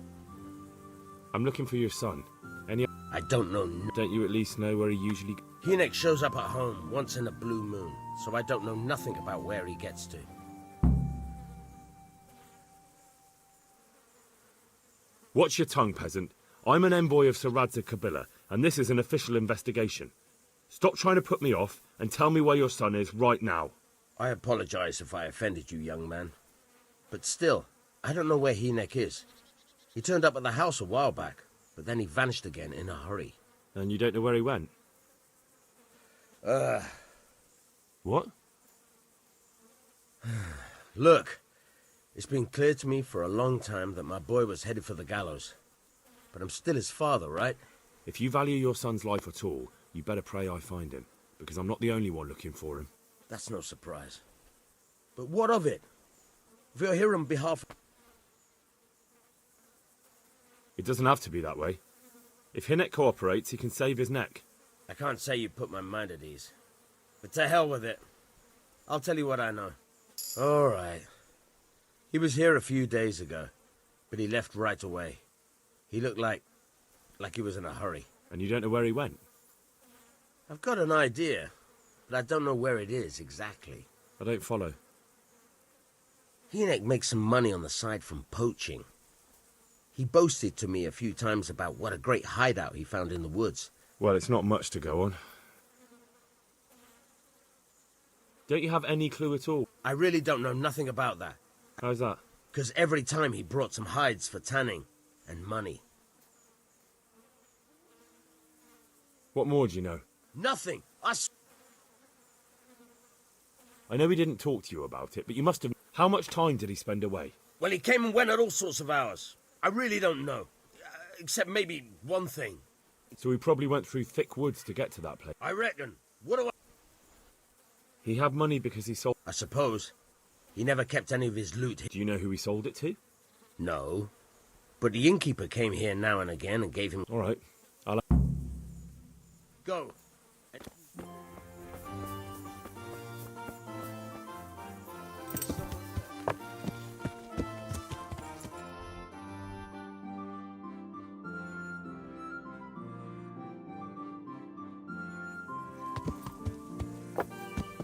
I'm looking for your son. Any... I don't know. Don't you at least know where he usually... Hinek shows up at home once in a blue moon, so I don't know nothing about where he gets to. Watch your tongue, peasant. I'm an envoy of Sir Radza Kabila, and this is an official investigation. Stop trying to put me off, and tell me where your son is right now. I apologize if I offended you, young man. But still, I don't know where Hinek is. He turned up at the house a while back, but then he vanished again in a hurry. And you don't know where he went? What? Look, it's been clear to me for a long time that my boy was headed for the gallows. But I'm still his father, right? If you value your son's life at all, you better pray I find him, because I'm not the only one looking for him. That's no surprise. But what of it? If you're here on behalf... It doesn't have to be that way. If Hinek cooperates, he can save his neck. I can't say you put my mind at ease. But to hell with it. I'll tell you what I know. All right. He was here a few days ago, but he left right away. He looked like he was in a hurry. And you don't know where he went? I've got an idea, but I don't know where it is exactly. I don't follow. Hinek makes some money on the side from poaching. He boasted to me a few times about what a great hideout he found in the woods. Well, it's not much to go on. Don't you have any clue at all? I really don't know nothing about that. How's that? Because every time he brought some hides for tanning and money. What more do you know? Nothing. I know he didn't talk to you about it, but you must have... How much time did he spend away? Well, he came and went at all sorts of hours. I really don't know. except maybe one thing. So he probably went through thick woods to get to that place. I reckon. What do I... He had money because he sold... I suppose. He never kept any of his loot. Do you know who he sold it to? No. But the innkeeper came here now and again and gave him... All right. I'll... Go.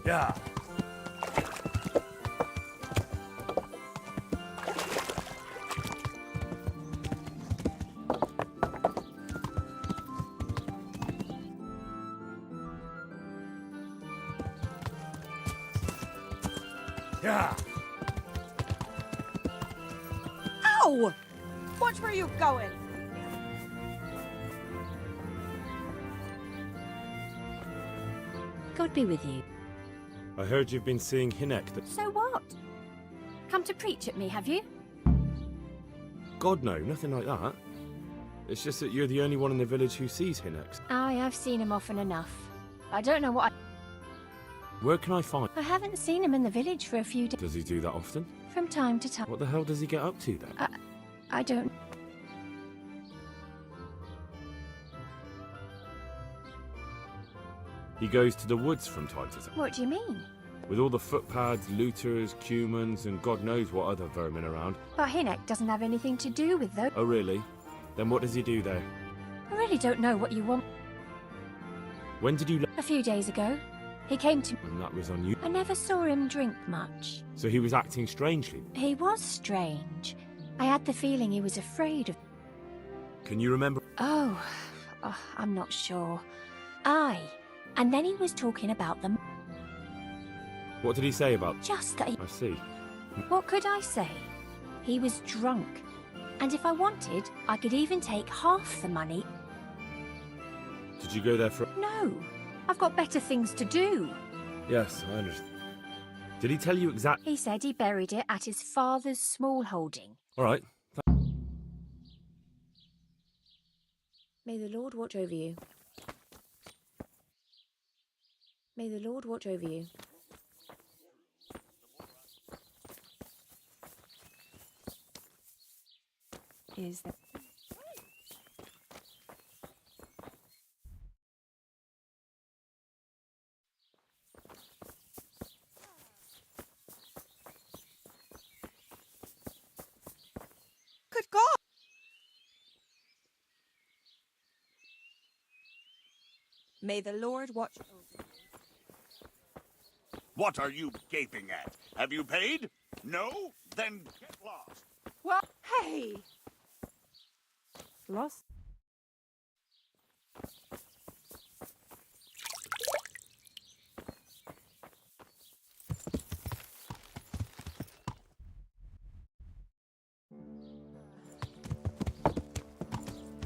Yeah. Yeah. Ow! Watch where you're going. God be with you. I heard you've been seeing Hinek. So what? Come to preach at me, have you? God, no, nothing like that. It's just that you're the only one in the village who sees Hinek. Aye, I've seen him often enough. I don't know what Where can I find... I haven't seen him in the village for a few days. Does he do that often? From time to time. What the hell does he get up to then? I don't... He goes to the woods from time to time. What do you mean? With all the footpads, looters, cumans, and God knows what other vermin around. But Hinek doesn't have anything to do with those. Oh, really? Then what does he do there? I really don't know what you want. When did you... A few days ago. He came to... And that was on you? I never saw him drink much. So he was acting strangely? He was strange. I had the feeling he was afraid of... Can you remember? Oh, I'm not sure. Aye. And then he was talking about them. What did he say about... Just that he... I see. What could I say? He was drunk. And if I wanted, I could even take half the money. Did you go there for... No. I've got better things to do. Yes, I understand. Did he tell you exactly... He said he buried it at his father's small holding. All right. May the Lord watch over you. May the Lord watch over you. Is that... Good God! May the Lord watch over you. What are you gaping at? Have you paid? No? Then get lost. What? Hey! Lost?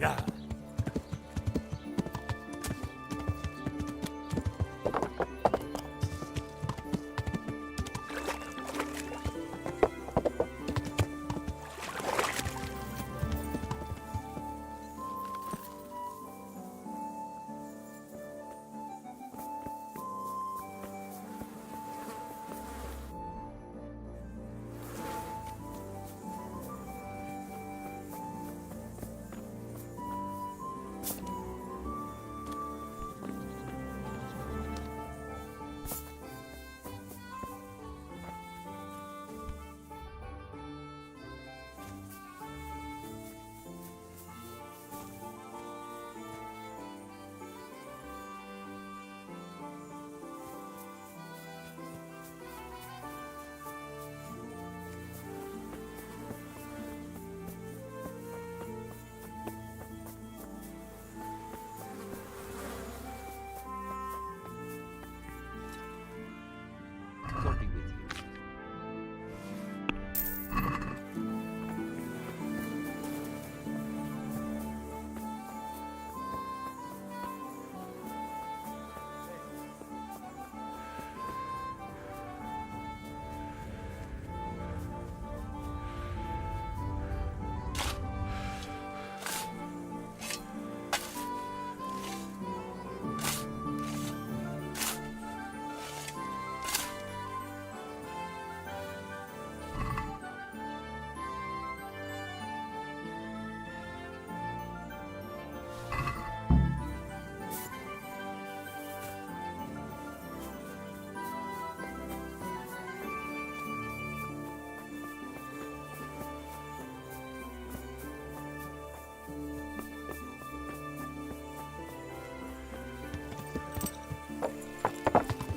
Yeah.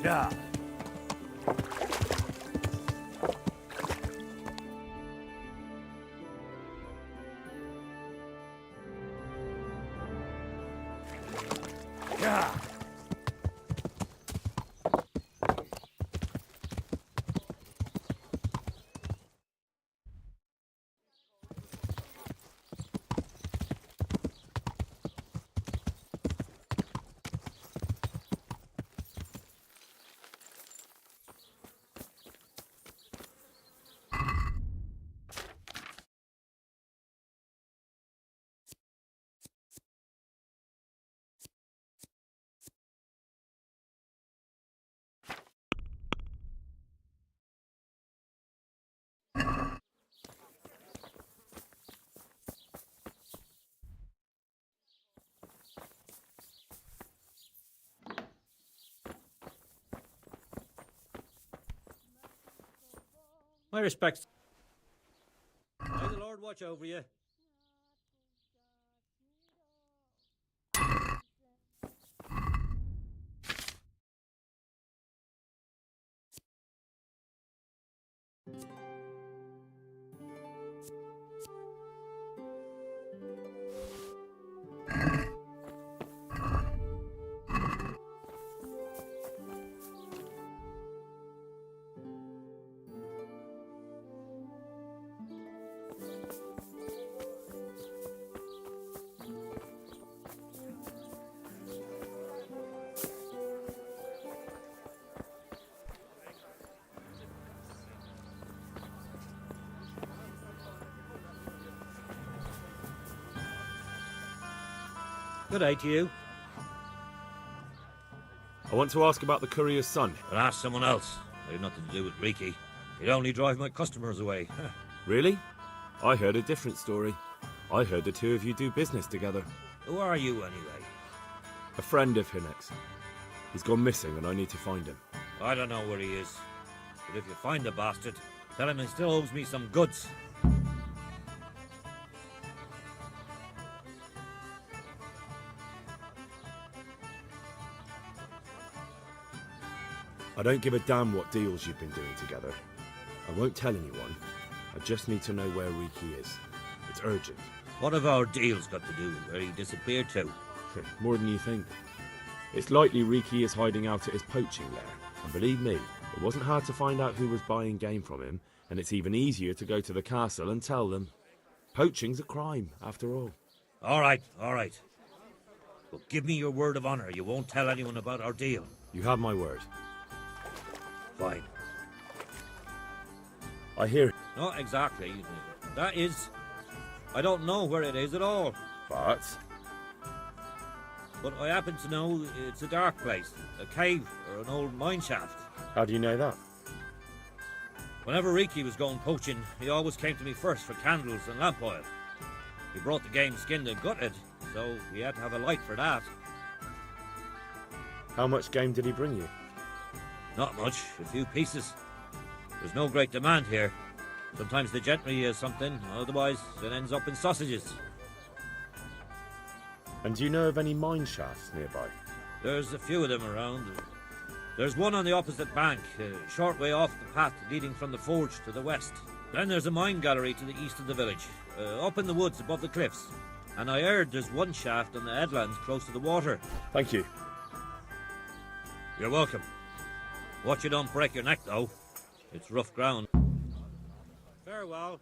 Yeah. Yeah. My respects. May the Lord watch over you. Good day to you. I want to ask about the courier's son. But ask someone else. I have nothing to do with Riki. He'd only drive my customers away. Really? I heard a different story. I heard the two of you do business together. Who are you, anyway? A friend of Hinnick's. He's gone missing and I need to find him. I don't know where he is. But if you find the bastard, tell him he still owes me some goods. I don't give a damn what deals you've been doing together. I won't tell anyone. I just need to know where Riki is. It's urgent. What have our deals got to do with where he disappeared to? More than you think. It's likely Riki is hiding out at his poaching lair. And believe me, it wasn't hard to find out who was buying game from him, and it's even easier to go to the castle and tell them. Poaching's a crime, after all. All right, all right. But give me your word of honor you won't tell anyone about our deal. You have my word. Fine. I hear. Not exactly. That is, I don't know where it is at all. But I happen to know it's a dark place, a cave or an old mine shaft. How do you know that? Whenever Riki was going poaching, he always came to me first for candles and lamp oil. He brought the game skinned and gutted, so he had to have a light for that. How much game did he bring you? Not much, a few pieces. There's no great demand here. Sometimes the gentry has something, otherwise it ends up in sausages. And do you know of any mine shafts nearby? There's a few of them around. There's one on the opposite bank, a short way off the path leading from the forge to the west. Then there's a mine gallery to the east of the village, up in the woods above the cliffs. And I heard there's one shaft on the headlands close to the water. Thank you. You're welcome. Watch you don't break your neck, though. It's rough ground. Farewell.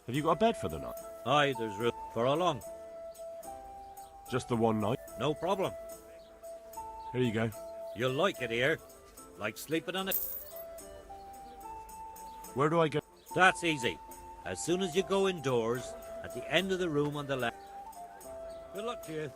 Have you got a bed for the night? Aye, there's room. For how long? Just the one night. No problem. Here you go. You'll like it here. Like sleeping on it. Where do I go? That's easy. As soon as you go indoors, at the end of the room on the left. Good luck to you.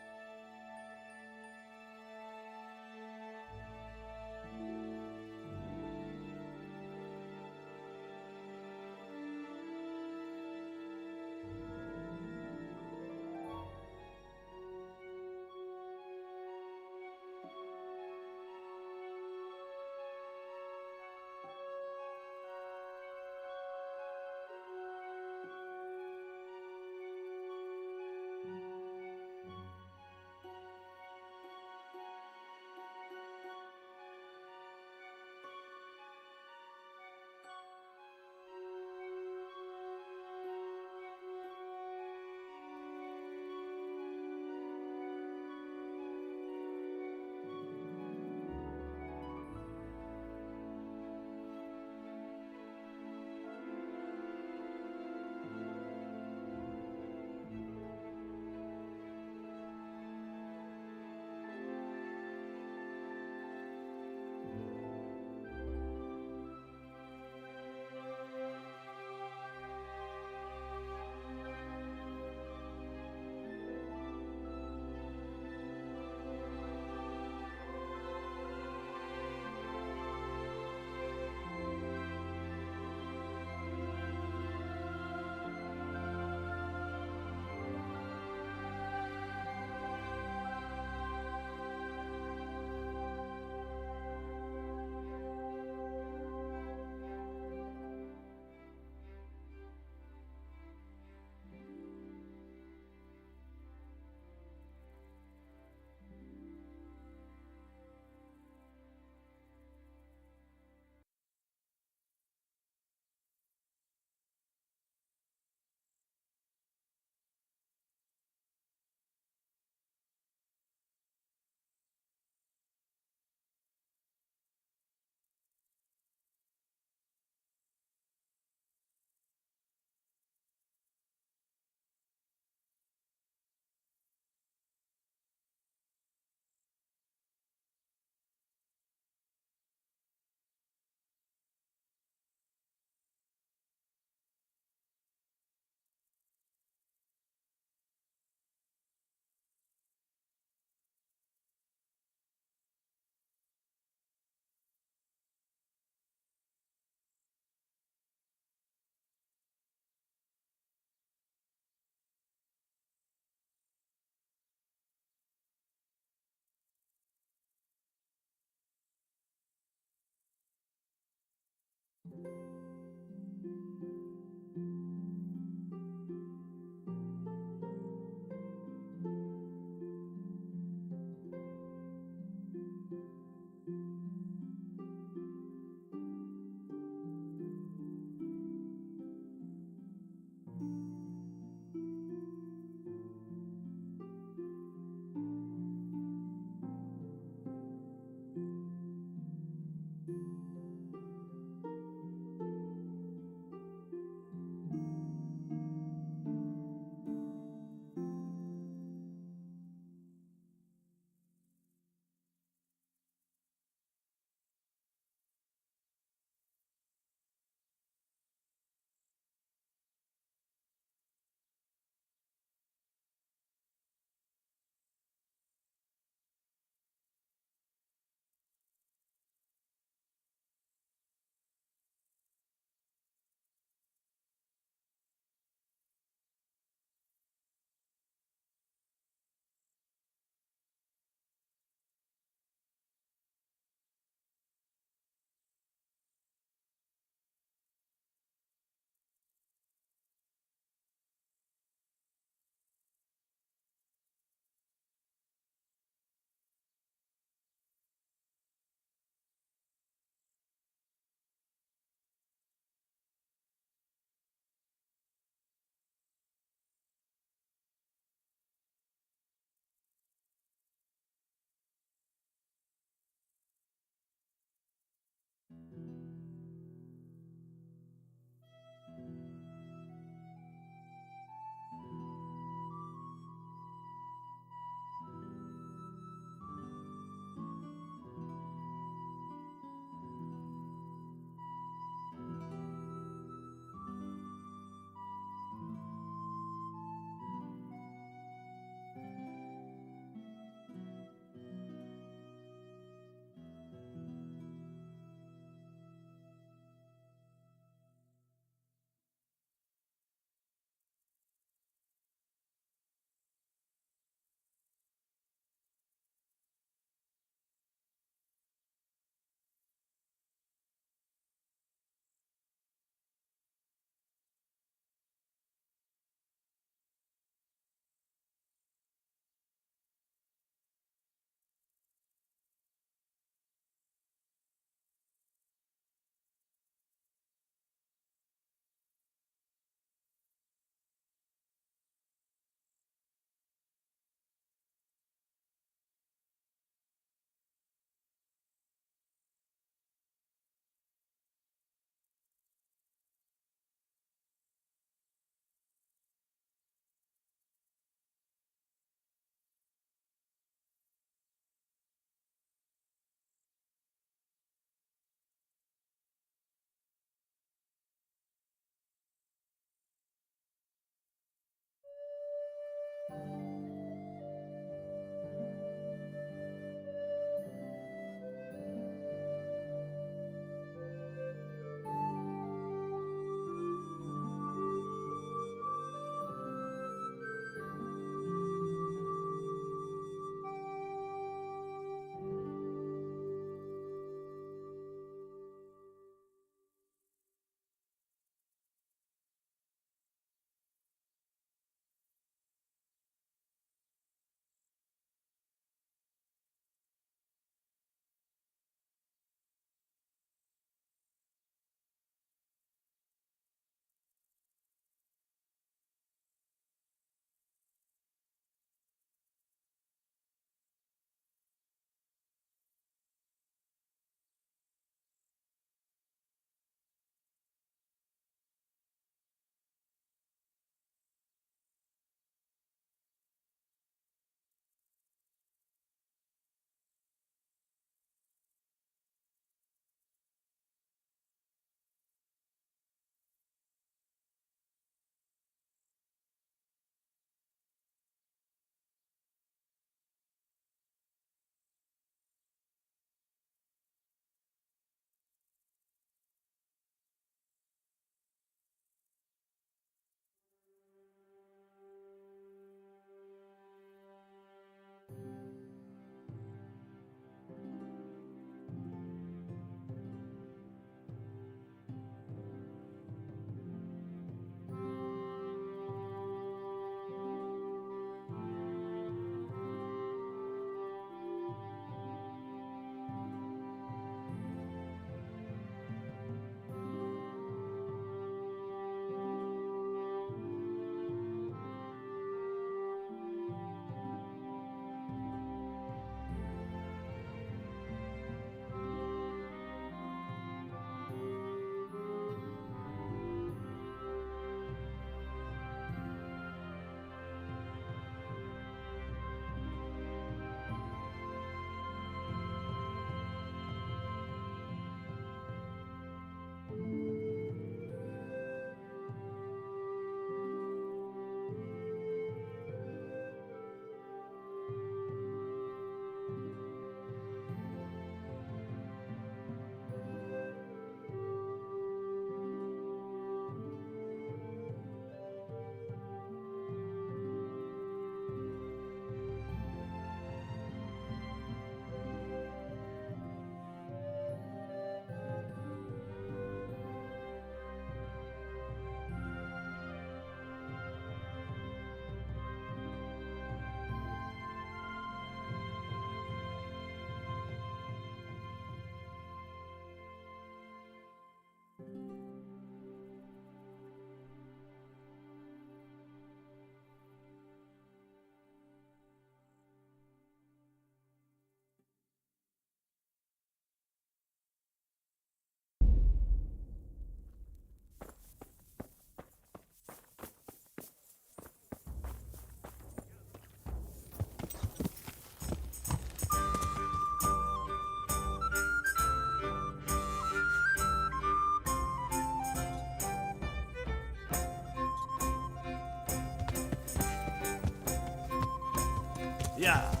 Yeah.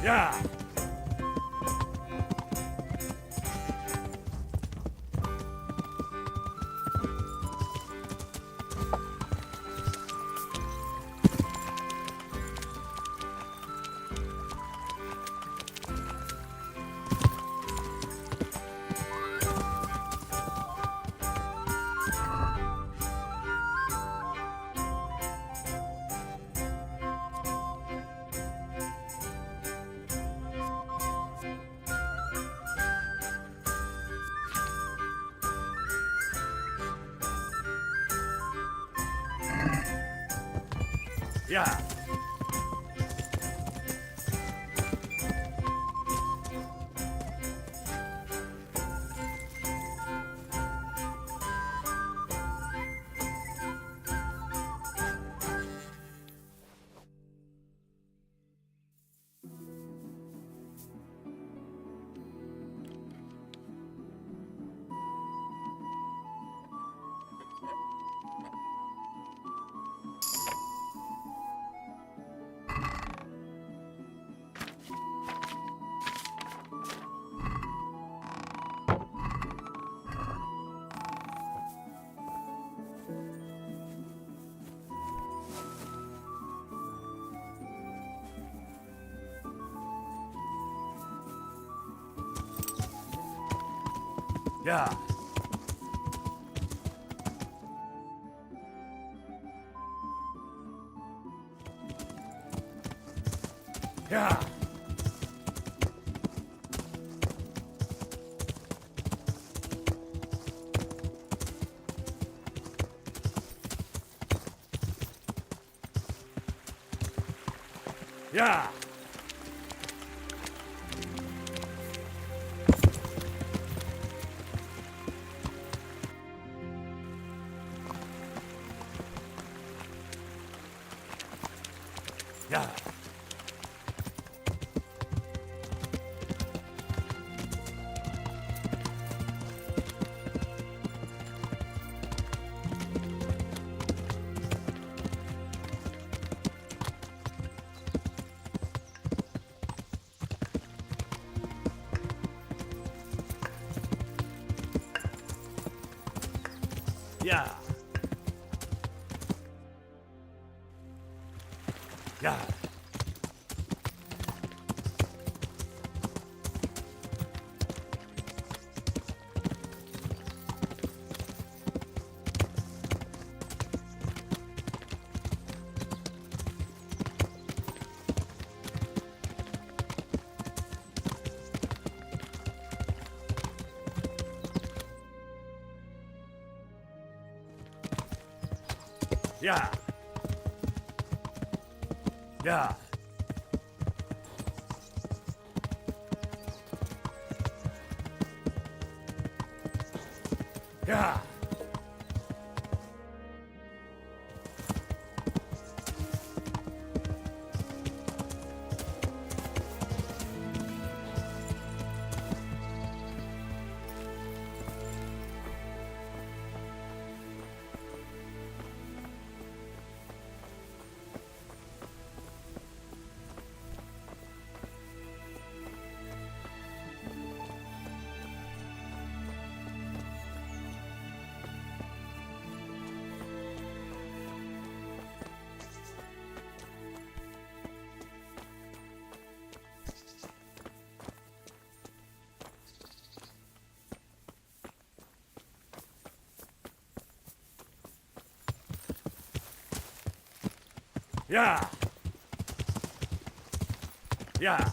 Yeah. Yeah. Yeah. Yeah. Yeah. Yeah. Yeah. Yeah. Yeah. Yeah. Yeah. Yeah. Yeah.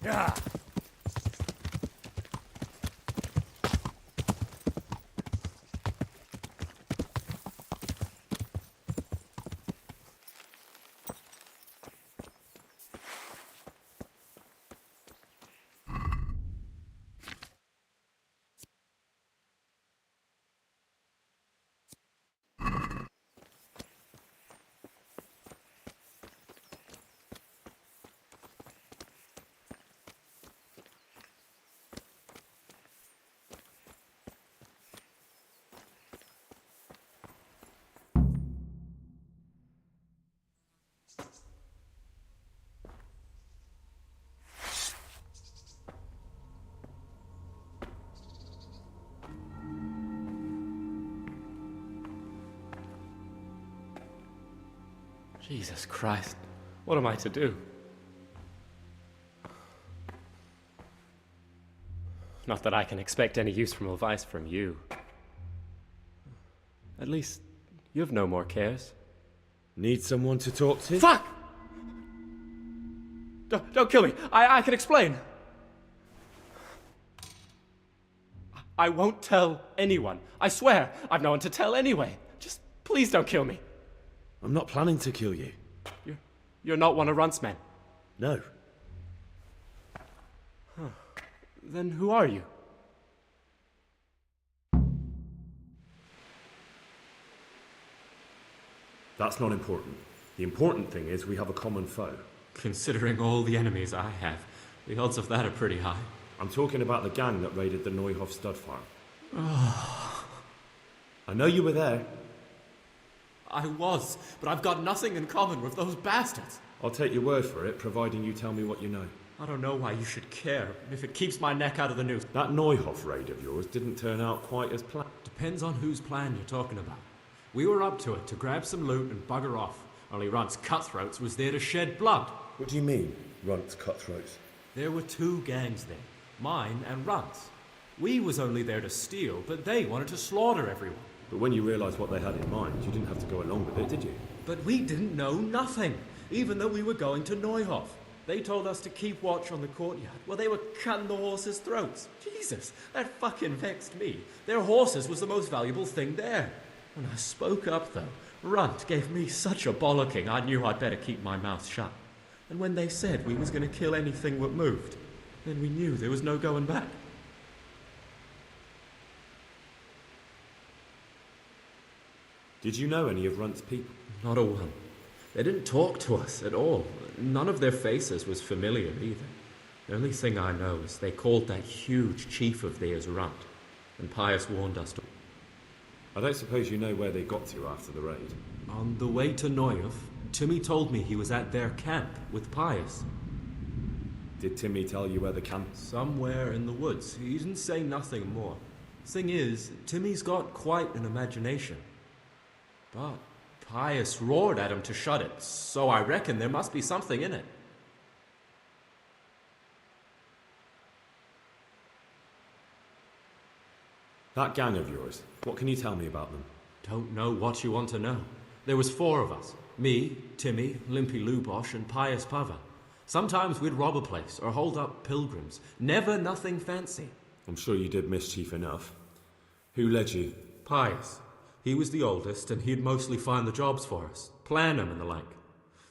Yeah. Jesus Christ. What am I to do? Not that I can expect any useful advice from you. At least, you've no more cares. Need someone to talk to? Fuck! Don't kill me. I can explain. I won't tell anyone. I swear. I've no one to tell anyway. Just please don't kill me. I'm not planning to kill you. You're not one of Runt's men? No. Huh. Then who are you? That's not important. The important thing is we have a common foe. Considering all the enemies I have, the odds of that are pretty high. I'm talking about the gang that raided the Neuhof stud farm. I know you were there. I was, but I've got nothing in common with those bastards. I'll take your word for it, providing you tell me what you know. I don't know why you should care, if it keeps my neck out of the news. That Neuhof raid of yours didn't turn out quite as planned. Depends on whose plan you're talking about. We were up to it to grab some loot and bugger off. Only Runt's cutthroats was there to shed blood. What do you mean, Runt's cutthroats? There were two gangs there, mine and Runt's. We was only there to steal, but they wanted to slaughter everyone. But when you realised what they had in mind, you didn't have to go along with it, did you? But we didn't know nothing, even though we were going to Neuhof. They told us to keep watch on the courtyard. Well, they were cutting the horses' throats. Jesus, that fucking vexed me. Their horses was the most valuable thing there. When I spoke up, though, Runt gave me such a bollocking I knew I'd better keep my mouth shut. And when they said we was going to kill anything that moved, then we knew there was no going back. Did you know any of Runt's people? Not a one. They didn't talk to us at all. None of their faces was familiar either. The only thing I know is they called that huge chief of theirs Runt, and Pius warned us to... I don't suppose you know where they got to after the raid? On the way to Neuhof, Timmy told me he was at their camp with Pius. Did Timmy tell you where the camp... Somewhere in the woods. He didn't say nothing more. Thing is, Timmy's got quite an imagination. But Pius roared at him to shut it, so I reckon there must be something in it. That gang of yours, what can you tell me about them? Don't know what you want to know. There was 4 of us. Me, Timmy, Limpy Lubosh, and Pius Pava. Sometimes we'd rob a place or hold up pilgrims. Never nothing fancy. I'm sure you did mischief enough. Who led you? Pius. He was the oldest, and he'd mostly find the jobs for us. Plan them and the like.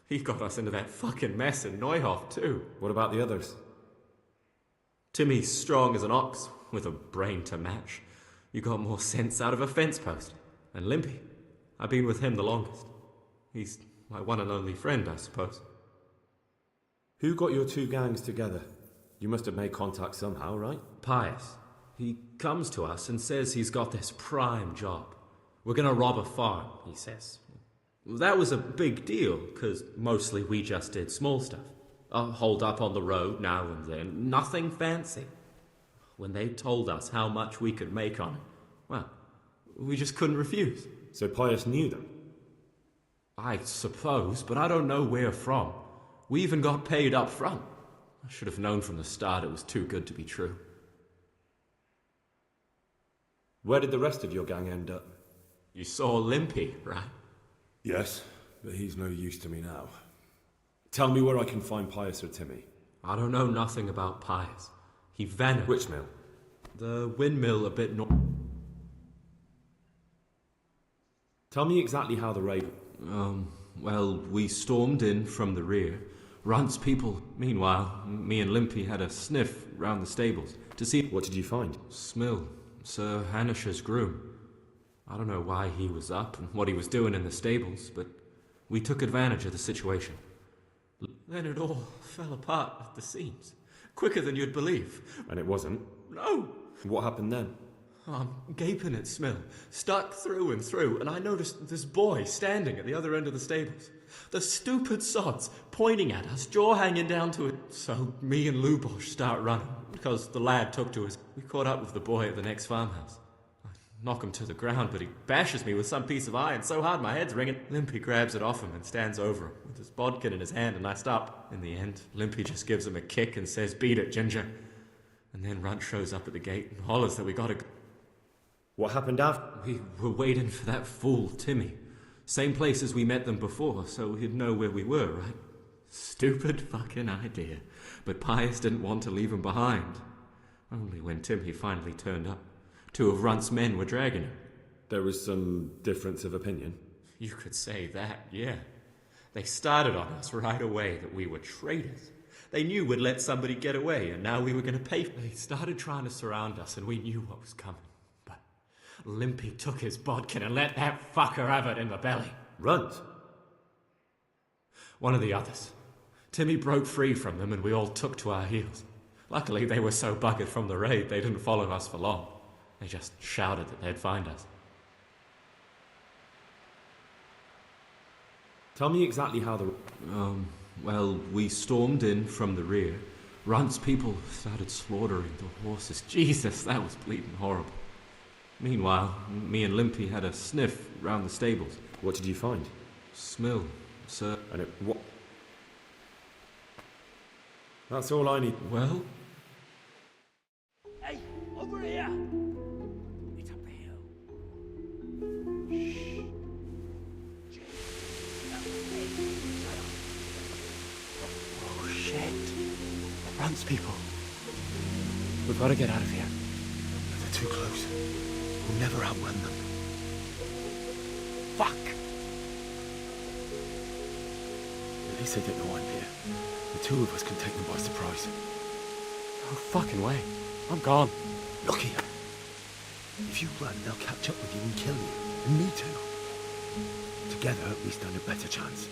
He got us into that fucking mess in Neuhof, too. What about the others? Timmy's strong as an ox, with a brain to match. You got more sense out of a fence post. And Limpy, I've been with him the longest. He's my one and only friend, I suppose. Who got your 2 gangs together? You must have made contact somehow, right? Pius. He comes to us and says he's got this prime job. We're gonna rob a farm, he says. That was a big deal, because mostly we just did small stuff. Hold up on the road now and then, nothing fancy. When they told us how much we could make on it, well, we just couldn't refuse. So Pius knew them? I suppose, but I don't know where from. We even got paid up front. I should have known from the start it was too good to be true. Where did the rest of your gang end up? You saw Limpy, right? Yes, but he's no use to me now. Tell me where I can find Pius or Timmy. I don't know nothing about Pius. He vanished. Which mill? The windmill a bit north. Tell me exactly how the raid... Well, we stormed in from the rear. Runt's people, meanwhile, me and Limpy had a sniff round the stables to see... What did you find? Smill, Sir Hanish's groom. I don't know why he was up and what he was doing in the stables, but we took advantage of the situation. Then it all fell apart at the seams. Quicker than you'd believe. And it wasn't? No! What happened then? I'm gaping at Smill, stuck through and through, and I noticed this boy standing at the other end of the stables. The stupid sods pointing at us, jaw hanging down to it. So me and Lubosh start running, because the lad took to us. We caught up with the boy at the next farmhouse. knock him to the ground, but he bashes me with some piece of iron so hard my head's ringing. Limpy grabs it off him and stands over him with his bodkin in his hand, and I stop. In the end, Limpy just gives him a kick and says, "Beat it, Ginger." And then Runt shows up at the gate and hollers that we gotta go. What happened after? We were waiting for that fool, Timmy. Same place as we met them before, so he'd know where we were, right? Stupid fucking idea. But Pius didn't want to leave him behind. Only when Timmy finally turned up, 2 of Runt's men were dragging him. There was some difference of opinion? You could say that, yeah. They started on us right away that we were traitors. They knew we'd let somebody get away, and now we were going to pay. They started trying to surround us, and we knew what was coming. But Limpy took his bodkin and let that fucker have it in the belly. Runt? One of the others. Timmy broke free from them, and we all took to our heels. Luckily, they were so buggered from the raid, they didn't follow us for long. They just shouted that they'd find us. Tell me exactly how the... Well, we stormed in from the rear. Runt's people started slaughtering the horses. Jesus, that was bleeding horrible. Meanwhile, me and Limpy had a sniff round the stables. What did you find? Smell, sir. And it... what? That's all I need. Well? Hey, over here! It's up the hill. Shh. Oh, shit. Runt's people. We've got to get out of here. They're too close. We'll never outrun them. Fuck! At least they don't know I'm here. The 2 of us can take them by surprise. No fucking way. I'm gone. Look here. If you run, they'll catch up with you and kill you. And me too. Together, we stand a better chance.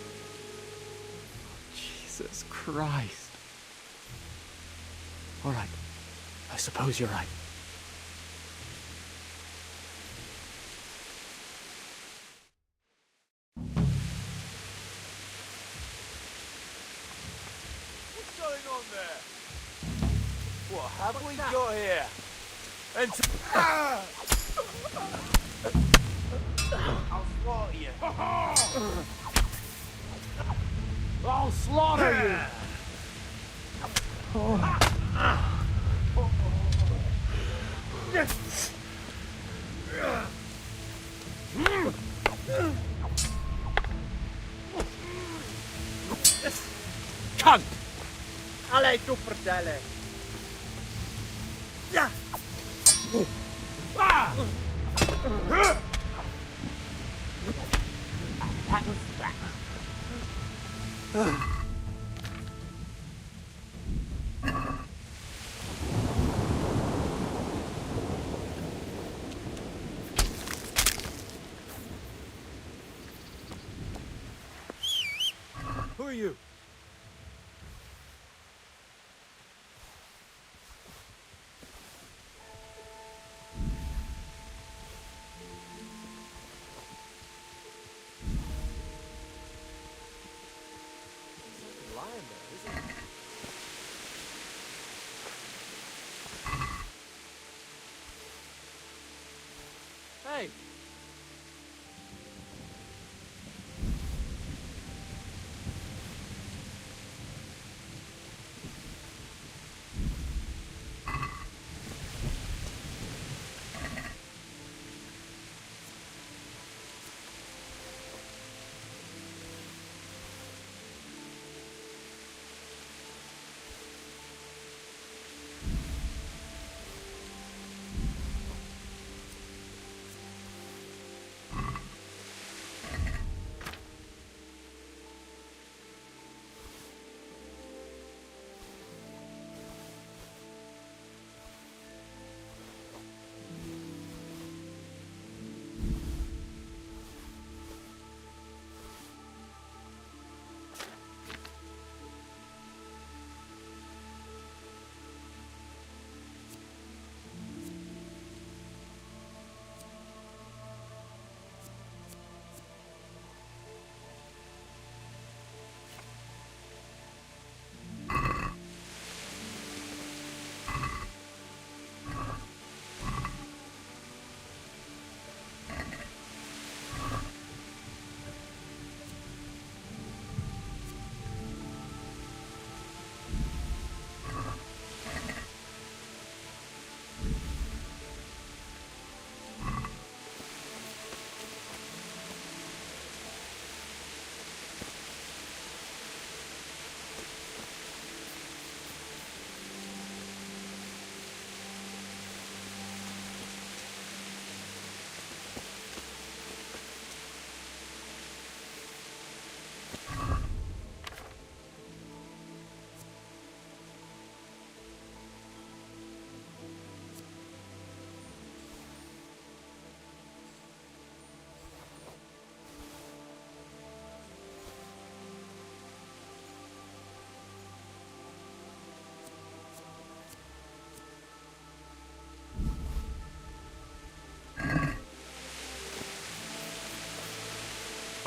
Jesus Christ. All right. I suppose you're right. What's going on there? What have we got here? I'll slaughter you. I'll slaughter you! Cunt! Allee, tu vertellen. Ja! Ah! That was that. Who are you? Hey!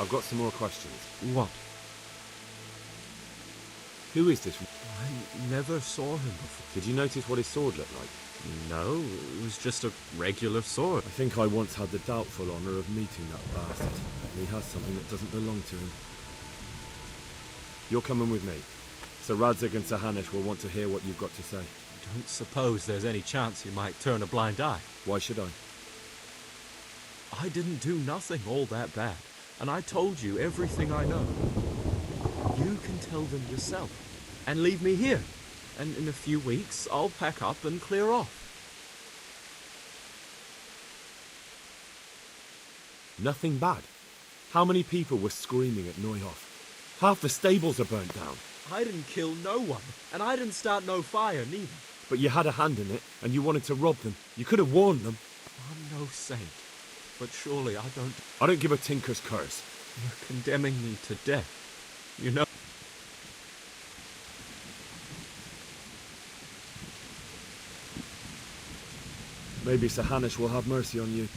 I've got some more questions. What? Who is this? I never saw him before. Did you notice what his sword looked like? No, it was just a regular sword. I think I once had the doubtful honour of meeting that bastard. He has something that doesn't belong to him. You're coming with me. Sir Radzig and Sir Hanush will want to hear what you've got to say. I don't suppose there's any chance you might turn a blind eye. Why should I? I didn't do nothing all that bad, and I told you everything I know. You can tell them yourself, and leave me here. And in a few weeks, I'll pack up and clear off. Nothing bad. How many people were screaming at Neuhof? Half the stables are burnt down. I didn't kill no one, and I didn't start no fire neither. But you had a hand in it, and you wanted to rob them. You could have warned them. I'm no saint, but surely I don't give a tinker's curse. You're condemning me to death. You know. Maybe Sir Hanush will have mercy on you.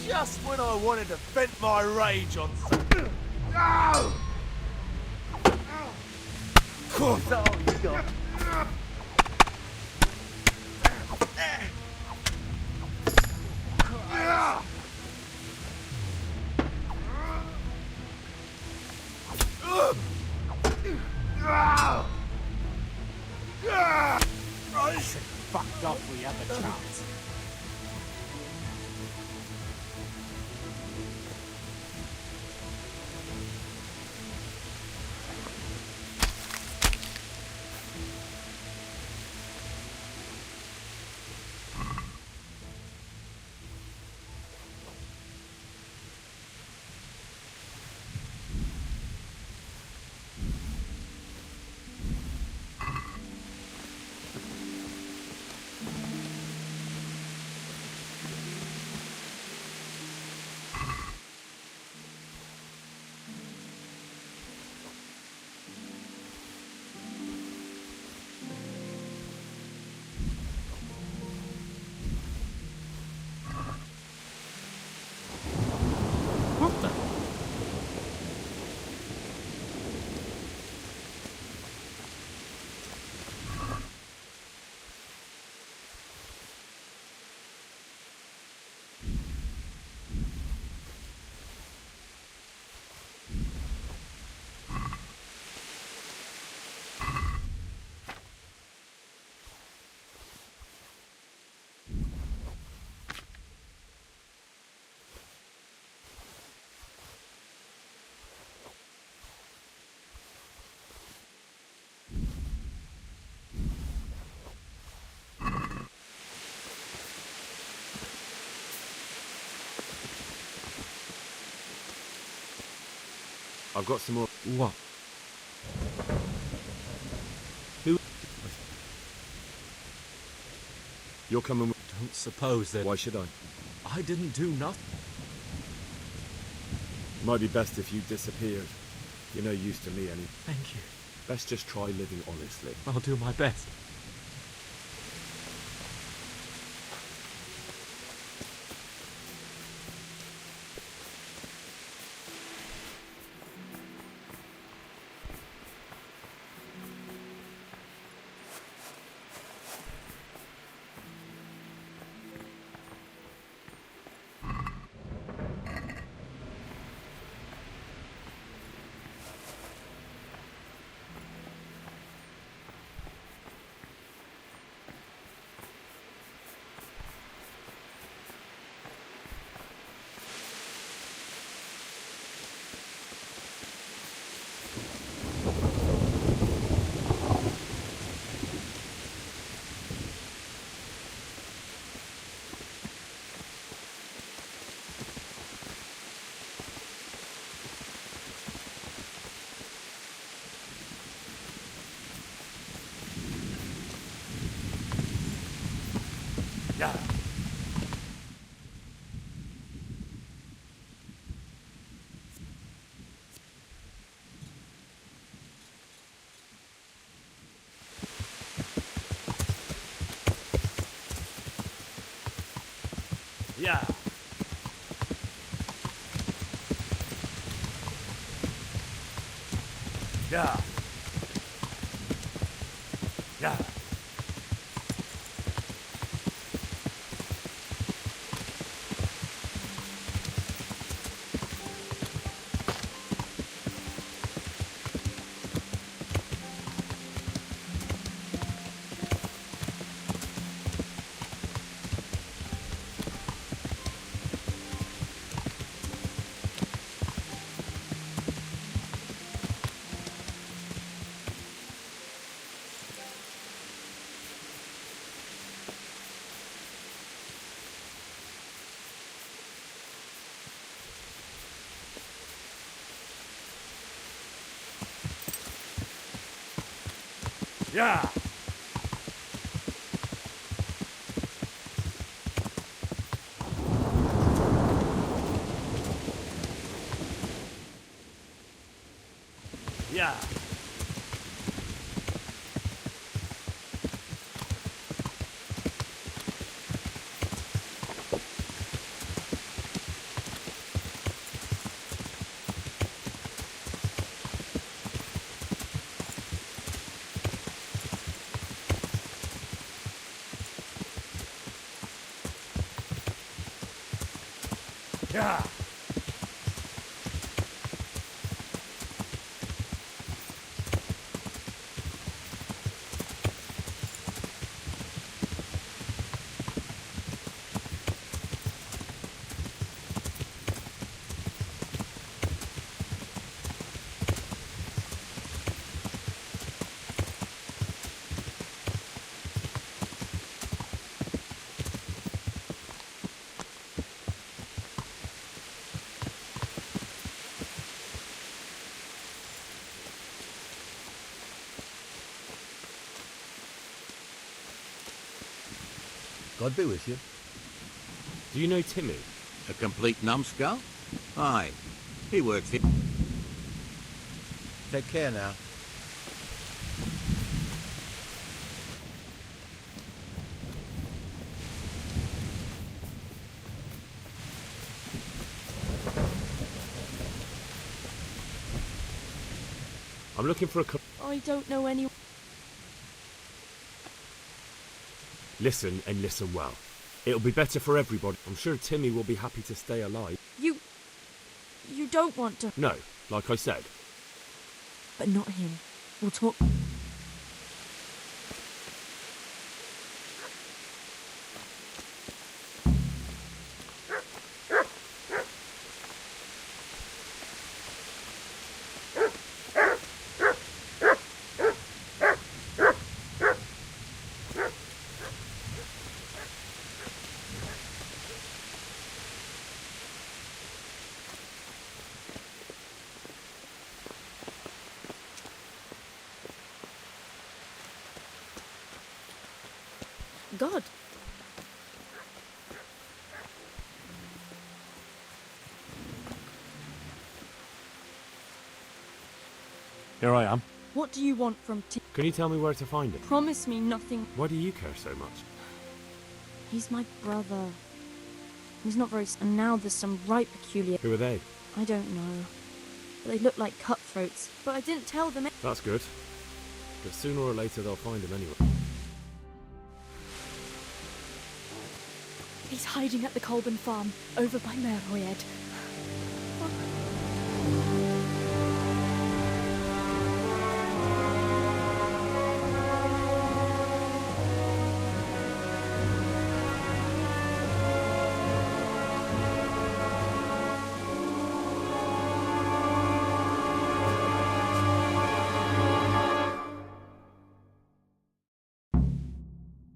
Just when I wanted to vent my rage on something. No! Is that all you got? I should have fucked off we had the chance. I've got some more. What? Who? You're coming with... Don't suppose that... Why should I? I didn't do nothing. Might be best if you disappeared. You're no use to me any. Thank you. Best just try living honestly. I'll do my best. Yeah. Yeah. Yeah. Yeah. Yeah. Yeah. Yeah. God be with you. Do you know Timmy? A complete numbskull? Aye. He works here. Take care now. I'm looking for a... I don't know any... Listen, and listen well. It'll be better for everybody. I'm sure Timmy will be happy to stay alive. You don't want to... No, like I said. But not him. We'll talk... God. Here I am. What do you want from Tim? Can you tell me where to find him? Promise me nothing. Why do you care so much? He's my brother. He's not very... And now there's some right peculiar... Who are they? I don't know. But they look like cutthroats. But I didn't tell them... That's good. But sooner or later they'll find him anyway. He's hiding at the Colburn farm, over by Merhoyed.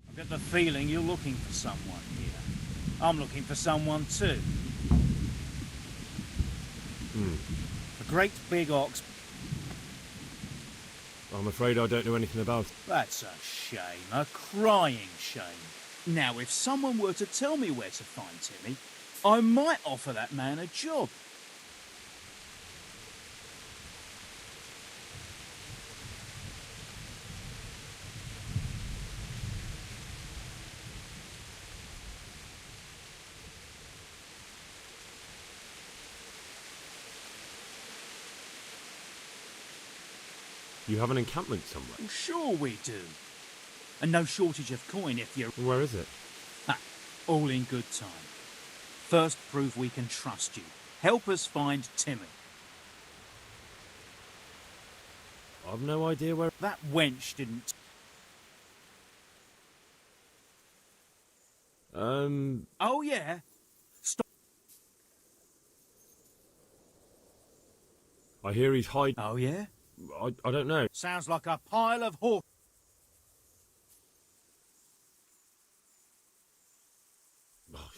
I get the feeling you're looking for someone here. I'm looking for someone too. A great big ox. I'm afraid I don't know anything about it. That's a shame, a crying shame. Now, if someone were to tell me where to find Timmy, I might offer that man a job. You have an encampment somewhere? Well, sure we do. And no shortage of coin if you're... Where is it? Ah, all in good time. First, prove we can trust you. Help us find Timmy. I've no idea where... That wench didn't... Oh, yeah? Stop. I hear he's hiding... Oh, yeah? I don't know. Sounds like a pile of horse...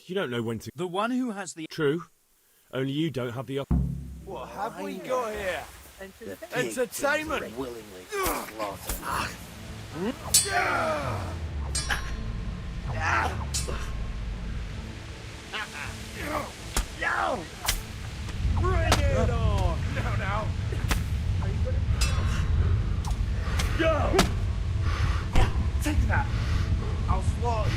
You don't know when to... The one who has the... True. Only you don't have the... What have we got here? Entertainment! Willingly slaughtered. Bring it on! Now. Go! Take that! I'll slaughter you.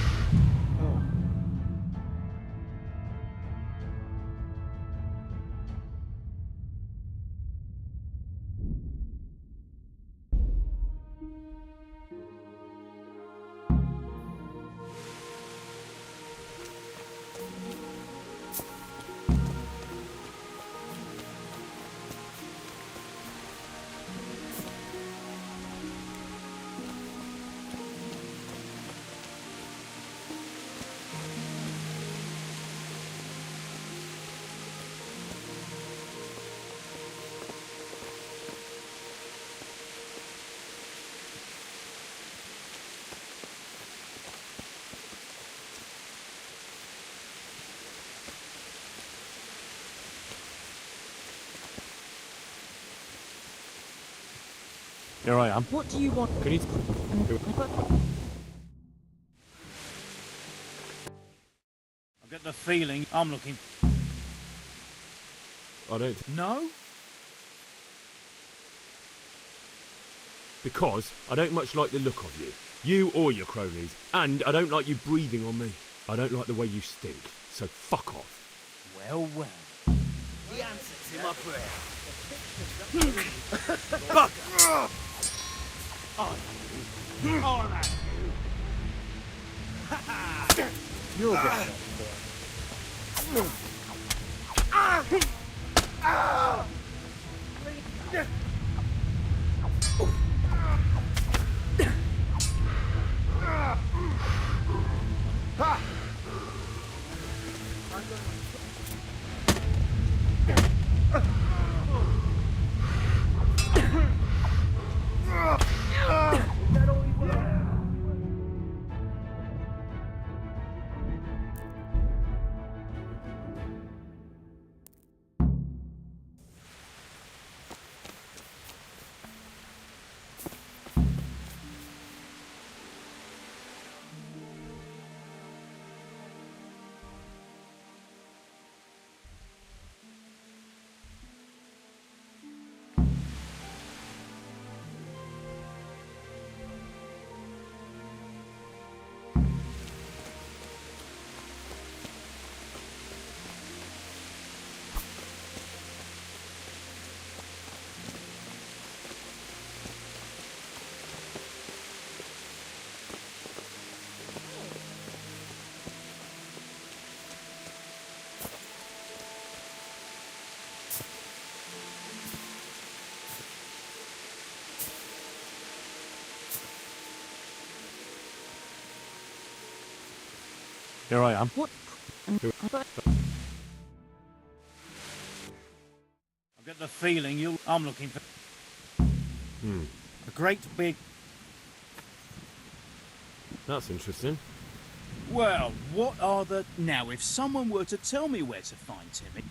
Here I am. What do you want? Can you... I've got the feeling I'm looking... I don't... No? Because I don't much like the look of you. You or your cronies. And I don't like you breathing on me. I don't like the way you stink. So fuck off. Well, well. The answer to my prayer. Bugger! On that! You'll get that Here I am. What? I've got the feeling you... I'm looking for... A great big... That's interesting. Well, what are the... Now, if someone were to tell me where to find Timmy...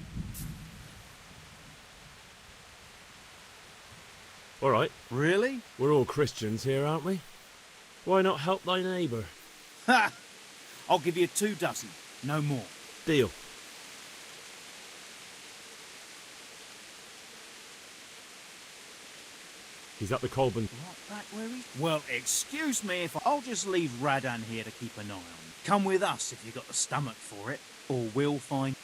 All right. Really? We're all Christians here, aren't we? Why not help thy neighbour? Ha! I'll give you 24, no more. Deal. He's at the Colburn. Right back where he... Well, excuse me if I'll just leave Radan here to keep an eye on. Come with us if you've got the stomach for it, or we'll find...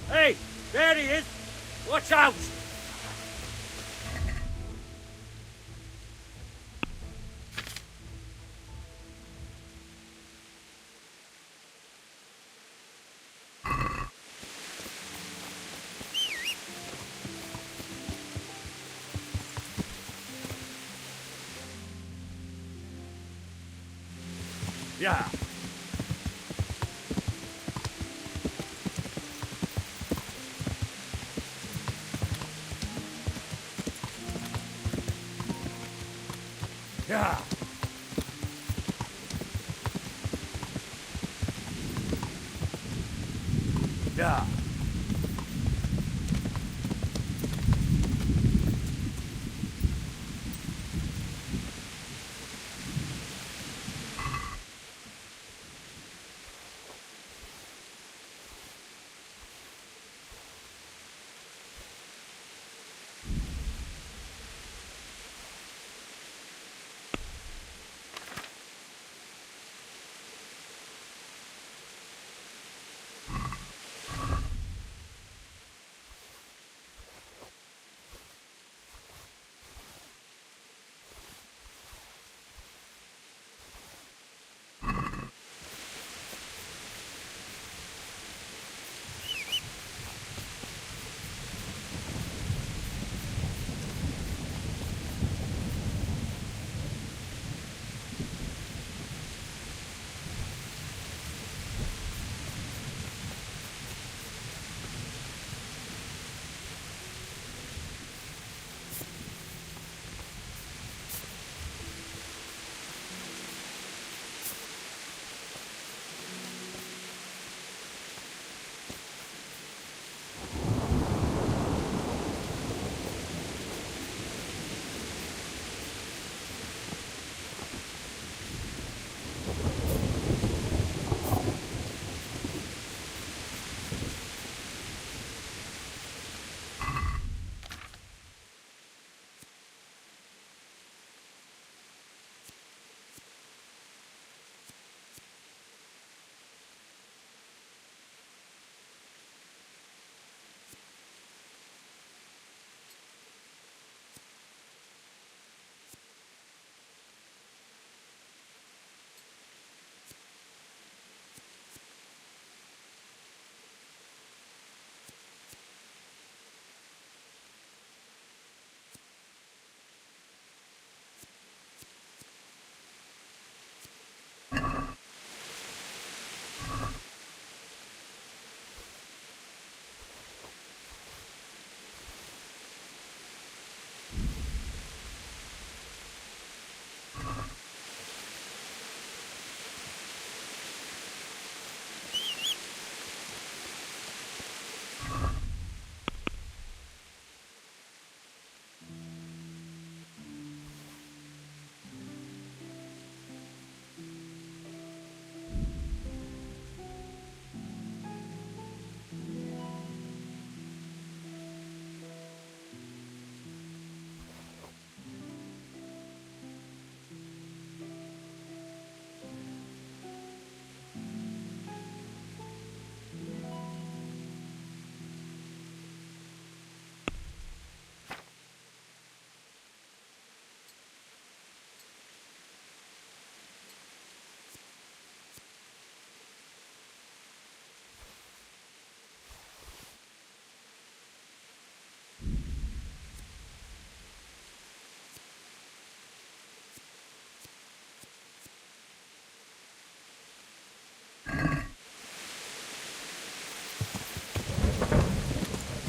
Hey, there he is! Watch out! Yeah. Yeah. Yeah.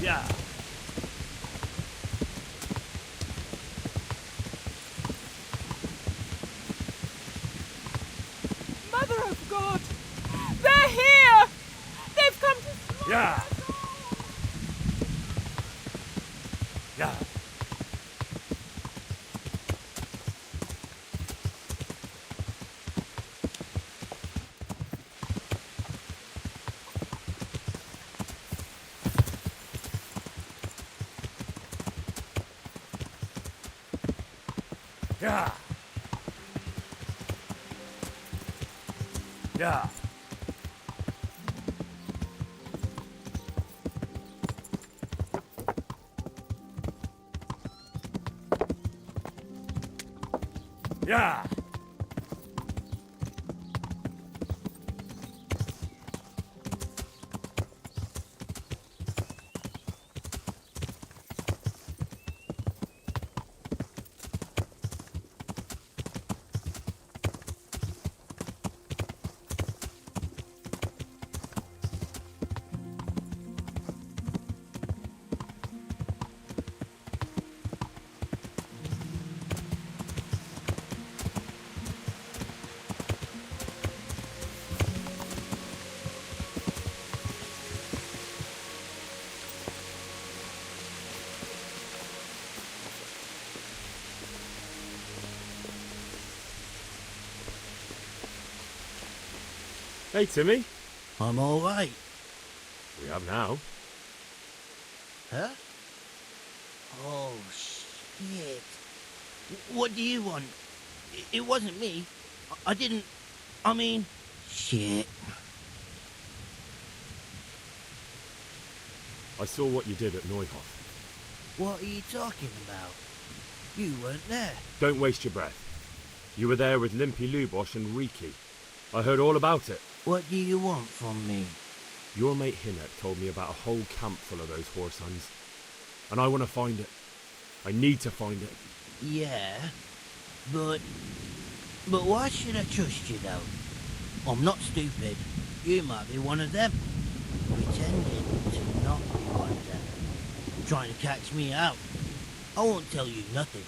Yeah. Mother of God! They're here! They've come to slaughter Yeah. us all! Yeah. Yeah. Yeah. Yeah. Hey, Timmy. I'm all right. We have now. Huh? Oh, shit. What do you want? It wasn't me. I didn't... I mean... Shit. I saw what you did at Neuhof. What are you talking about? You weren't there. Don't waste your breath. You were there with Limpy Lubosh and Riki. I heard all about it. What do you want from me? Your mate Hinek told me about a whole camp full of those horse hunds. And I want to find it. I need to find it. Yeah, but why should I trust you, though? I'm not stupid. You might be one of them. Pretending to not be one of them. Trying to catch me out. I won't tell you nothing.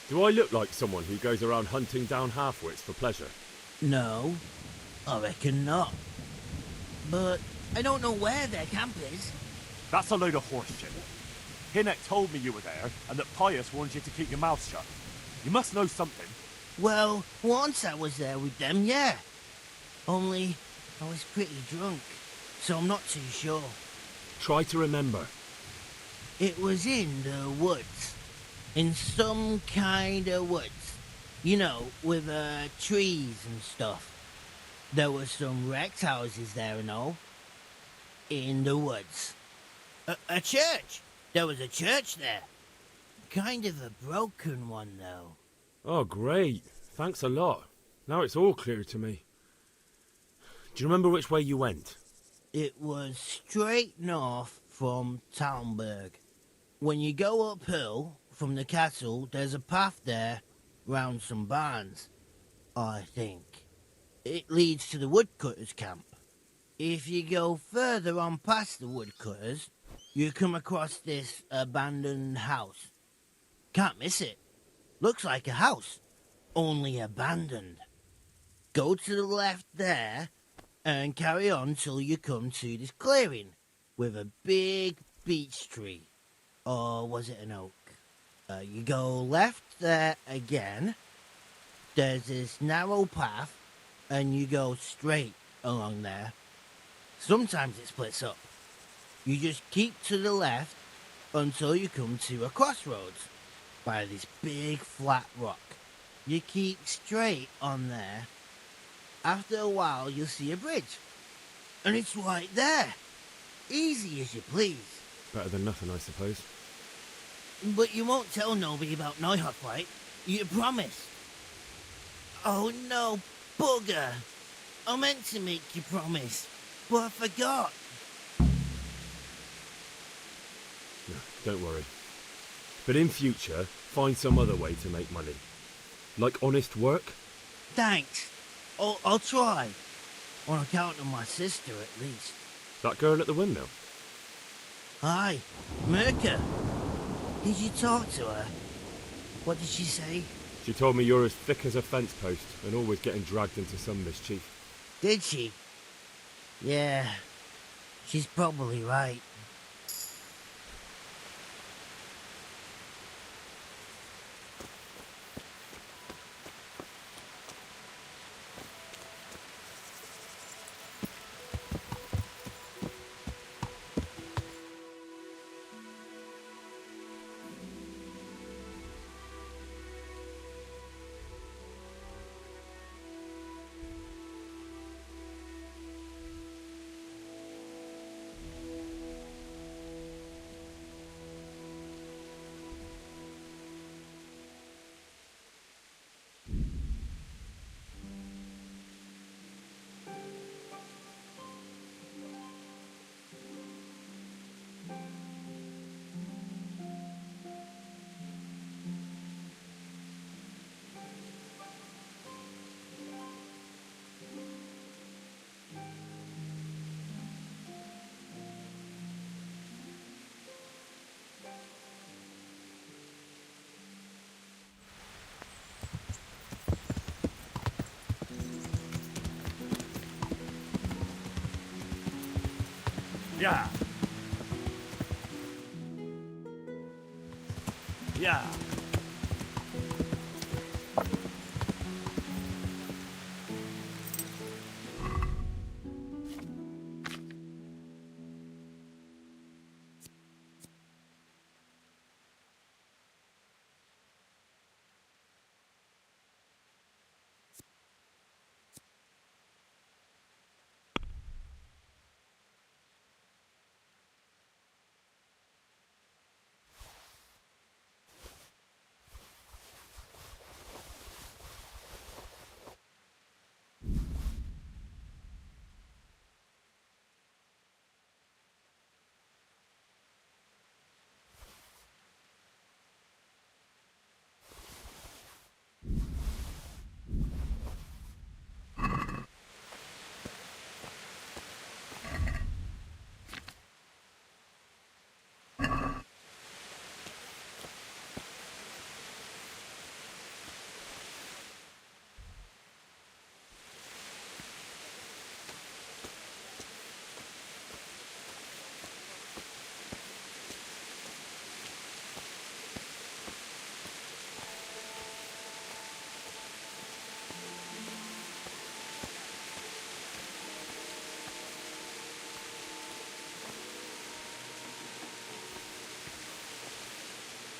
Do I look like someone who goes around hunting down half-wits for pleasure? No, I reckon not. But I don't know where their camp is. That's a load of horse shit. Hinek told me you were there, and that Pius warned you to keep your mouth shut. You must know something. Well, once I was there with them, yeah. Only I was pretty drunk, so I'm not too sure. Try to remember. It was in the woods. In some kind of woods. You know, with trees and stuff. There were some wrecked houses there and all. In the woods. A church! There was a church there. Kind of a broken one, though. Oh, great. Thanks a lot. Now it's all clear to me. Do you remember which way you went? It was straight north from Talmberg. When you go uphill from the castle, there's a path there round some barns, I think. It leads to the woodcutters' camp. If you go further on past the woodcutters, you come across this abandoned house. Can't miss it. Looks like a house, only abandoned. Go to the left there and carry on till you come to this clearing with a big beech tree. Or was it an oak? You go left there again. There's this narrow path and you go straight along there. Sometimes it splits up. You just keep to the left until you come to a crossroads by this big flat rock. You keep straight on there. After a while you'll see a bridge. And it's right there. Easy as you please. Better than nothing, I suppose. But you won't tell nobody about Neuhof, right? You promise. Oh no, bugger. I meant to make you promise, but I forgot. No. don't worry. But in future, find some other way to make money. Like honest work? Thanks. I'll try. On account of my sister, at least. That girl at the windmill? Hi, Mirka. Did you talk to her? What did she say? She told me you're as thick as a fence post and always getting dragged into some mischief. Did she? Yeah, she's probably right. Yeah. Yeah.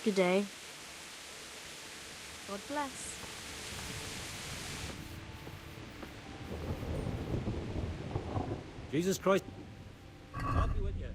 Good day. God bless. Jesus Christ. I'll be with you.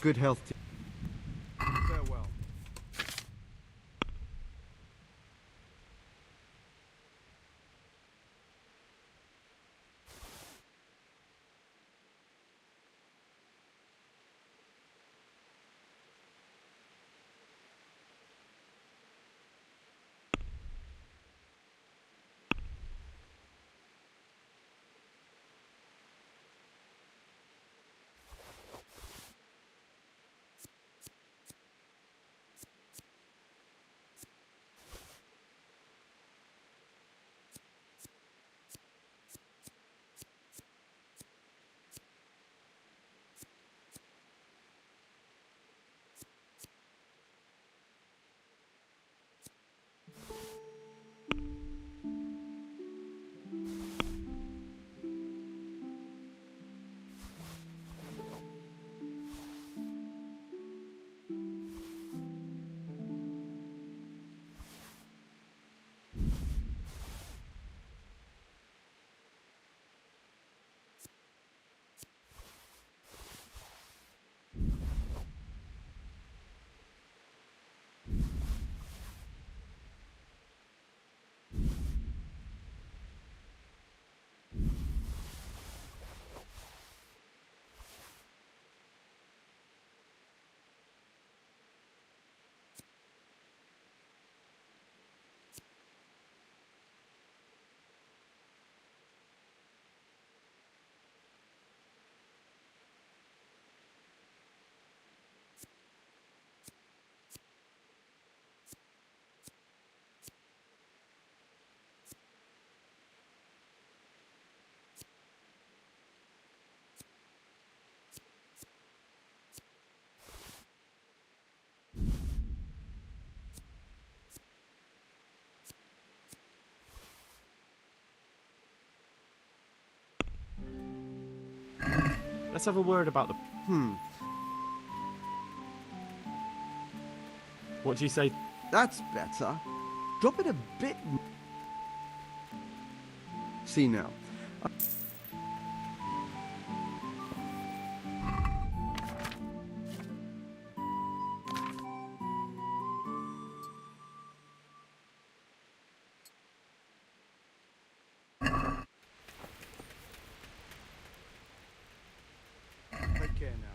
Good health to Farewell. Let's have a word about the... What do you say? That's better. Drop it a bit. See now. Take care now.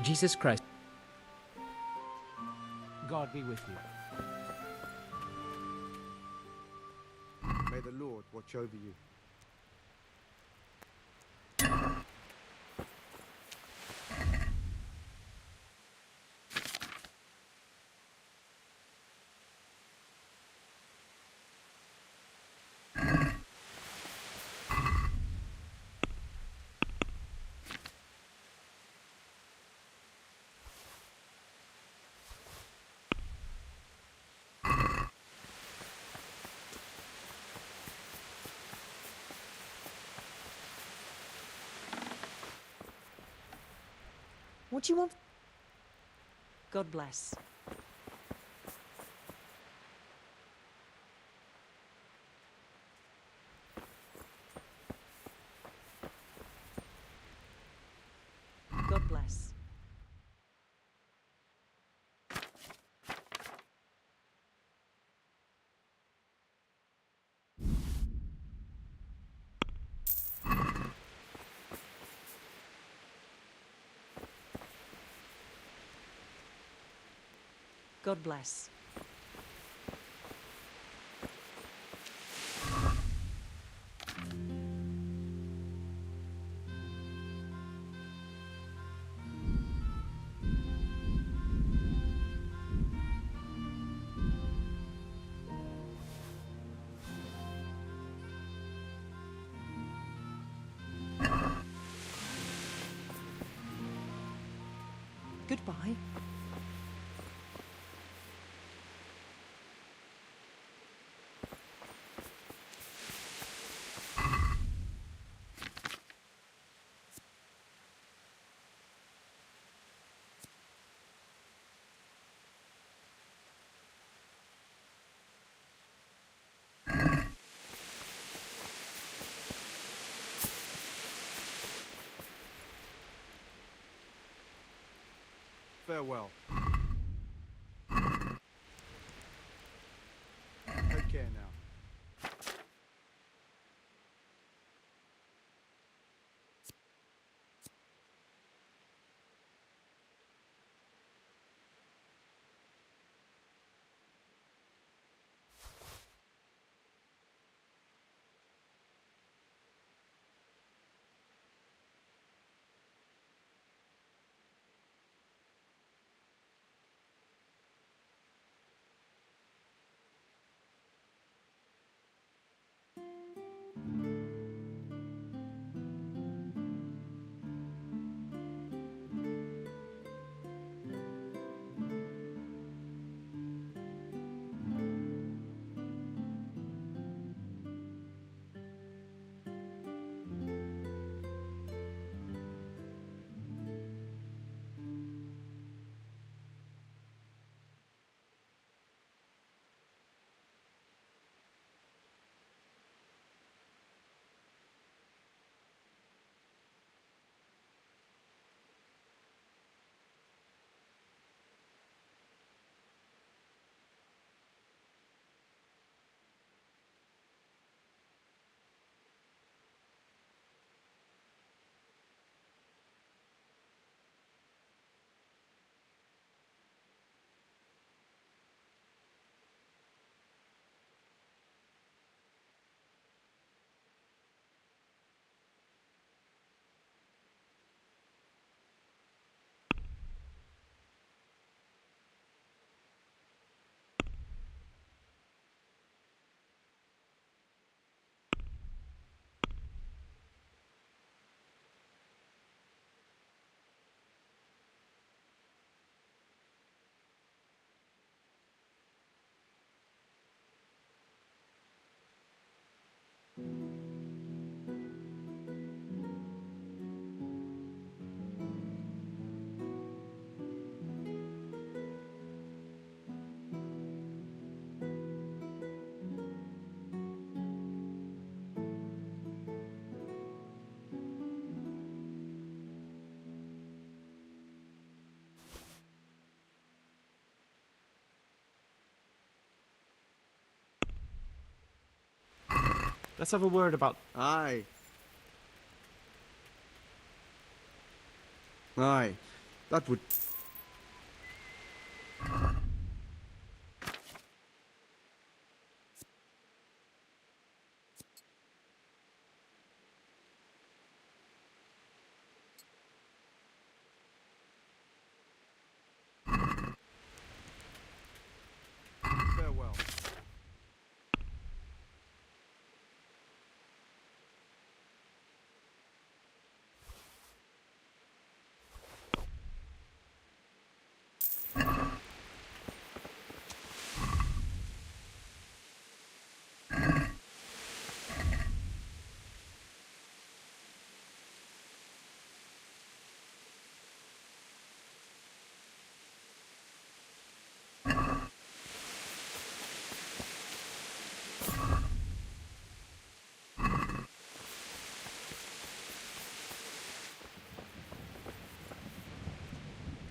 Jesus Christ. God be with you. May the Lord watch over you. What do you want? God bless. God bless. God bless. Goodbye. Farewell. Take care now. Let's have a word about... Aye. Aye. That would... Farewell.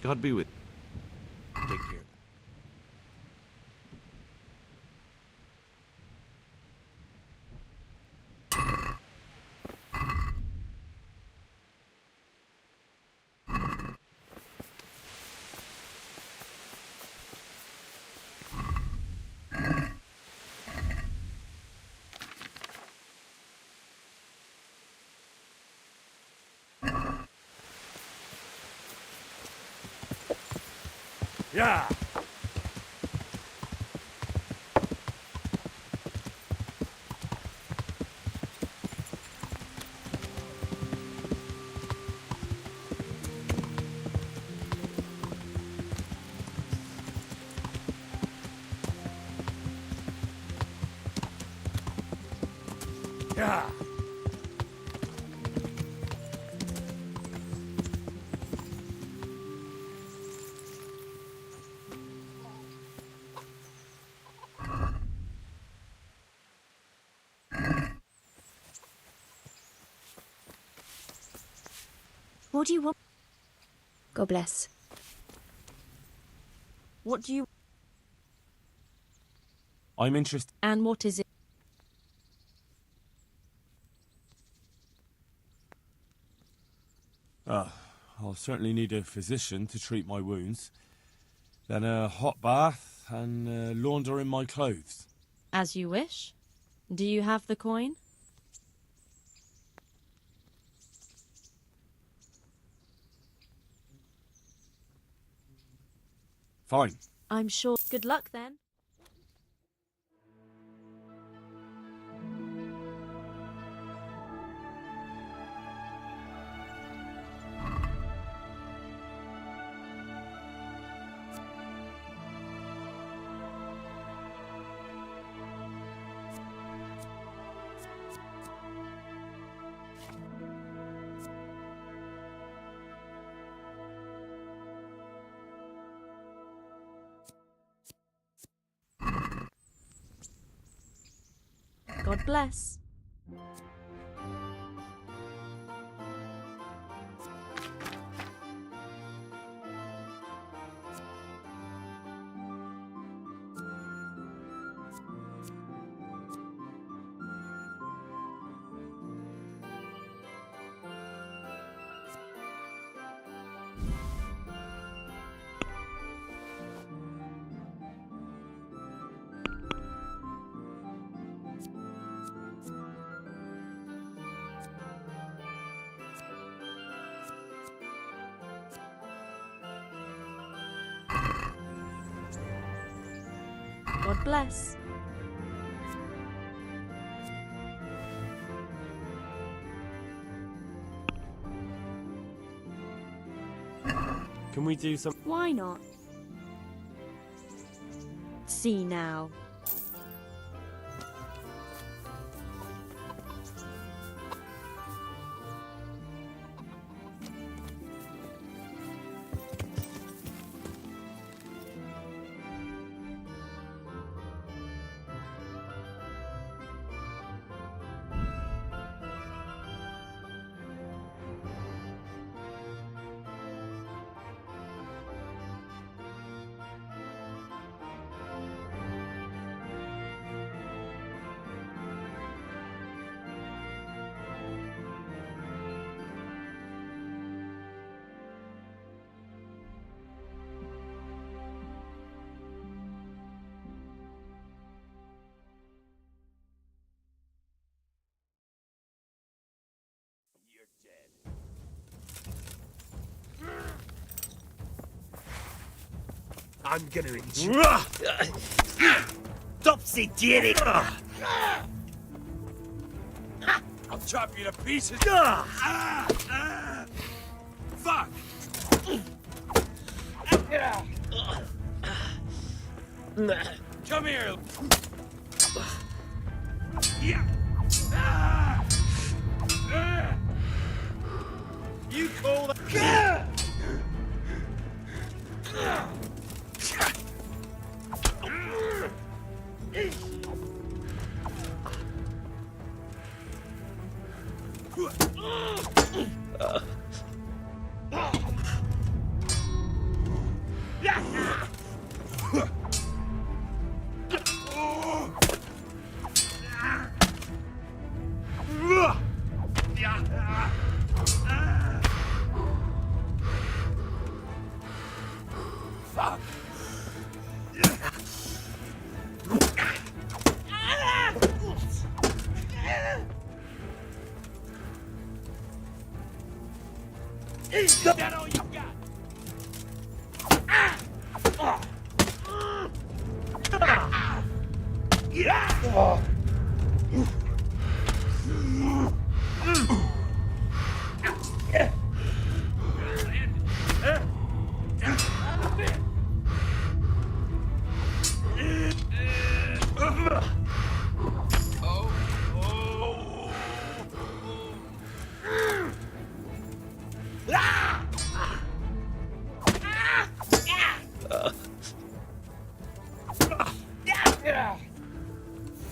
God be with... Take care. Yeah. Yeah. What do you want? God bless. What do you... I'm interested. And what is it? I'll certainly need a physician to treat my wounds. Then a hot bath and laundering my clothes. As you wish. Do you have the coin? Fine. I'm sure. Good luck then. God bless. God bless. Can we do some... Why not? See now. I'm gonna enjoy. Topsy-turvy! I'll chop you to pieces. Fuck! Come here. Yeah. You call that? Is that all you got?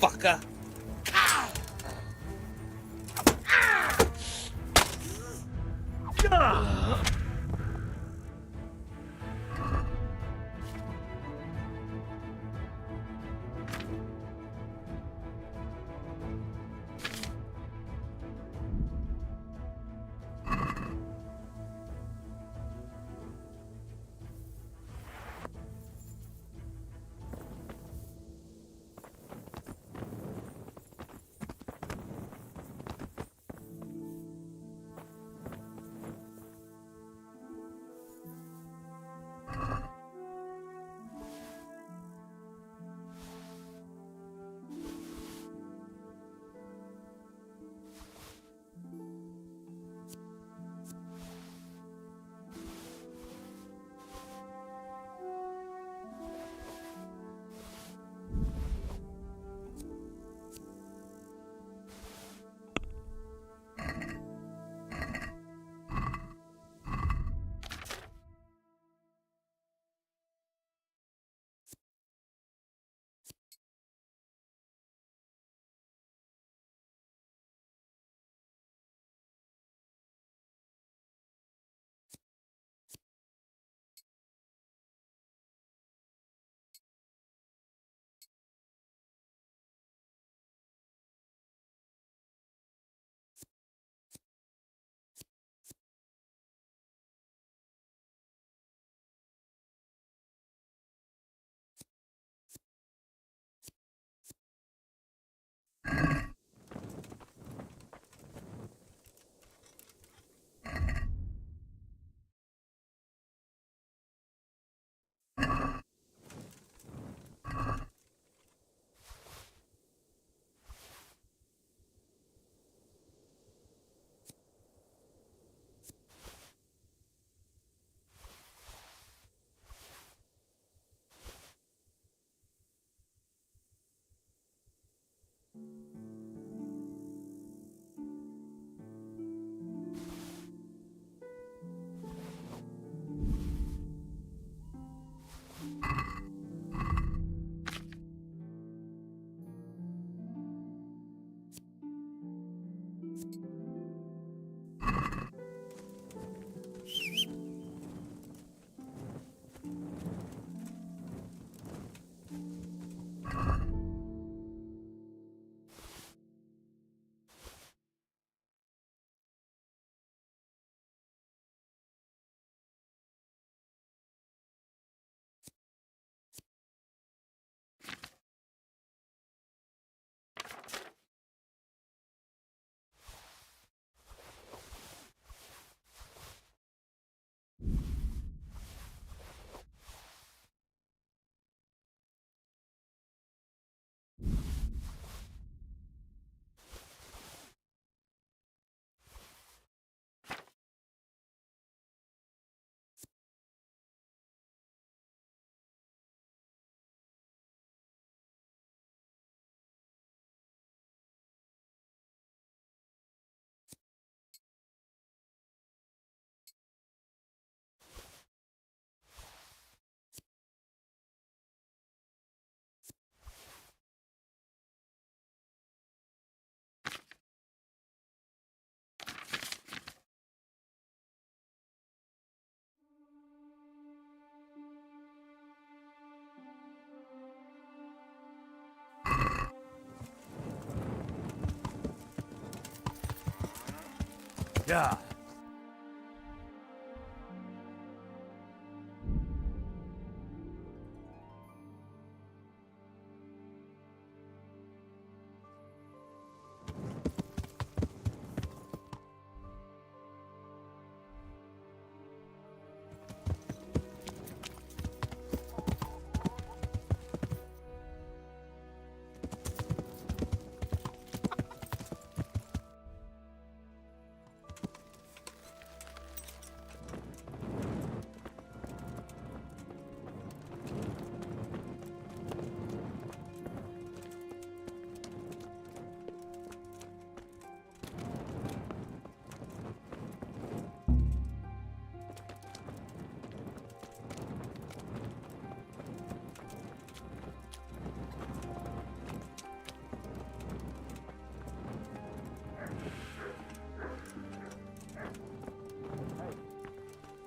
Fucker! Yeah.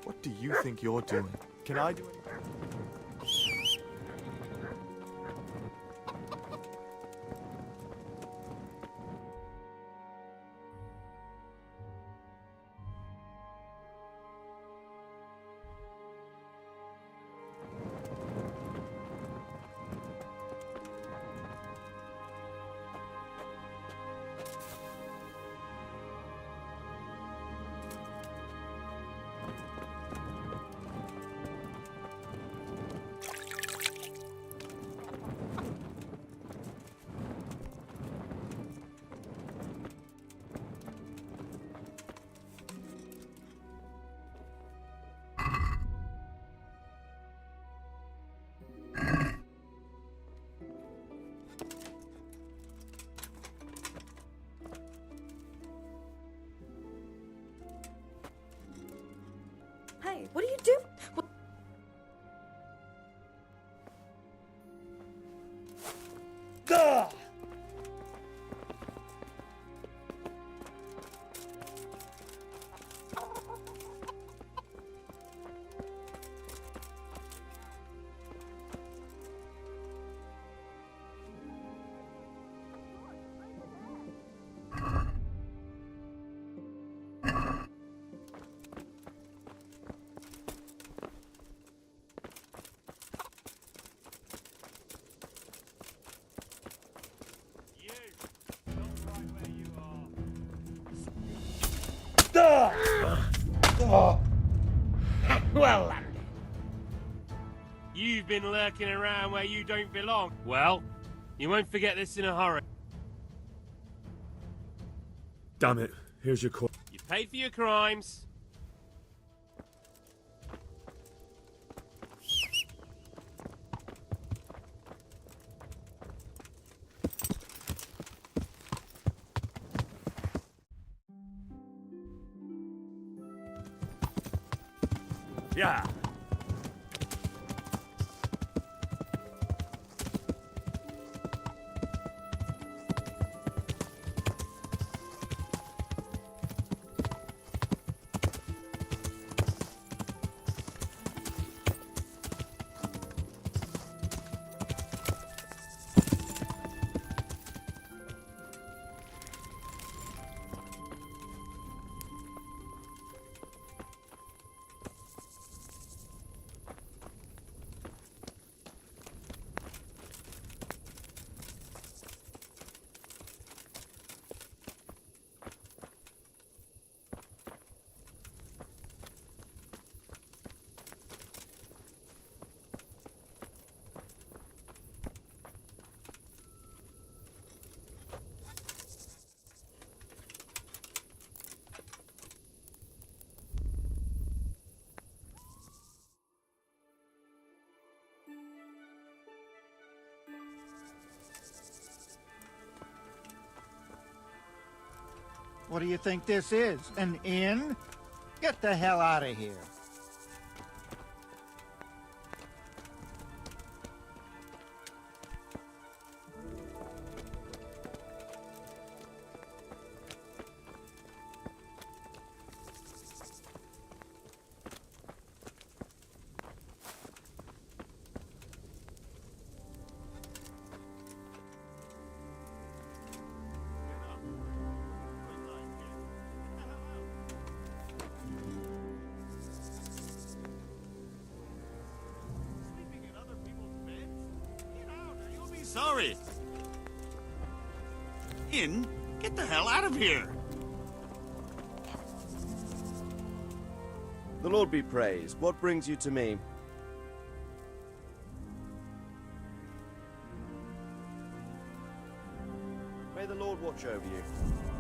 What do you think you're doing? Can I do anything? Hey, what are you doing? Gah! Well landed. You've been lurking around where you don't belong. Well, you won't forget this in a hurry. Damn it, here's your coin. You paid for your crimes. Yeah. What do you think this is? An inn? Get the hell out of here. Sorry. In? Get the hell out of here! The Lord be praised. What brings you to me? May the Lord watch over you.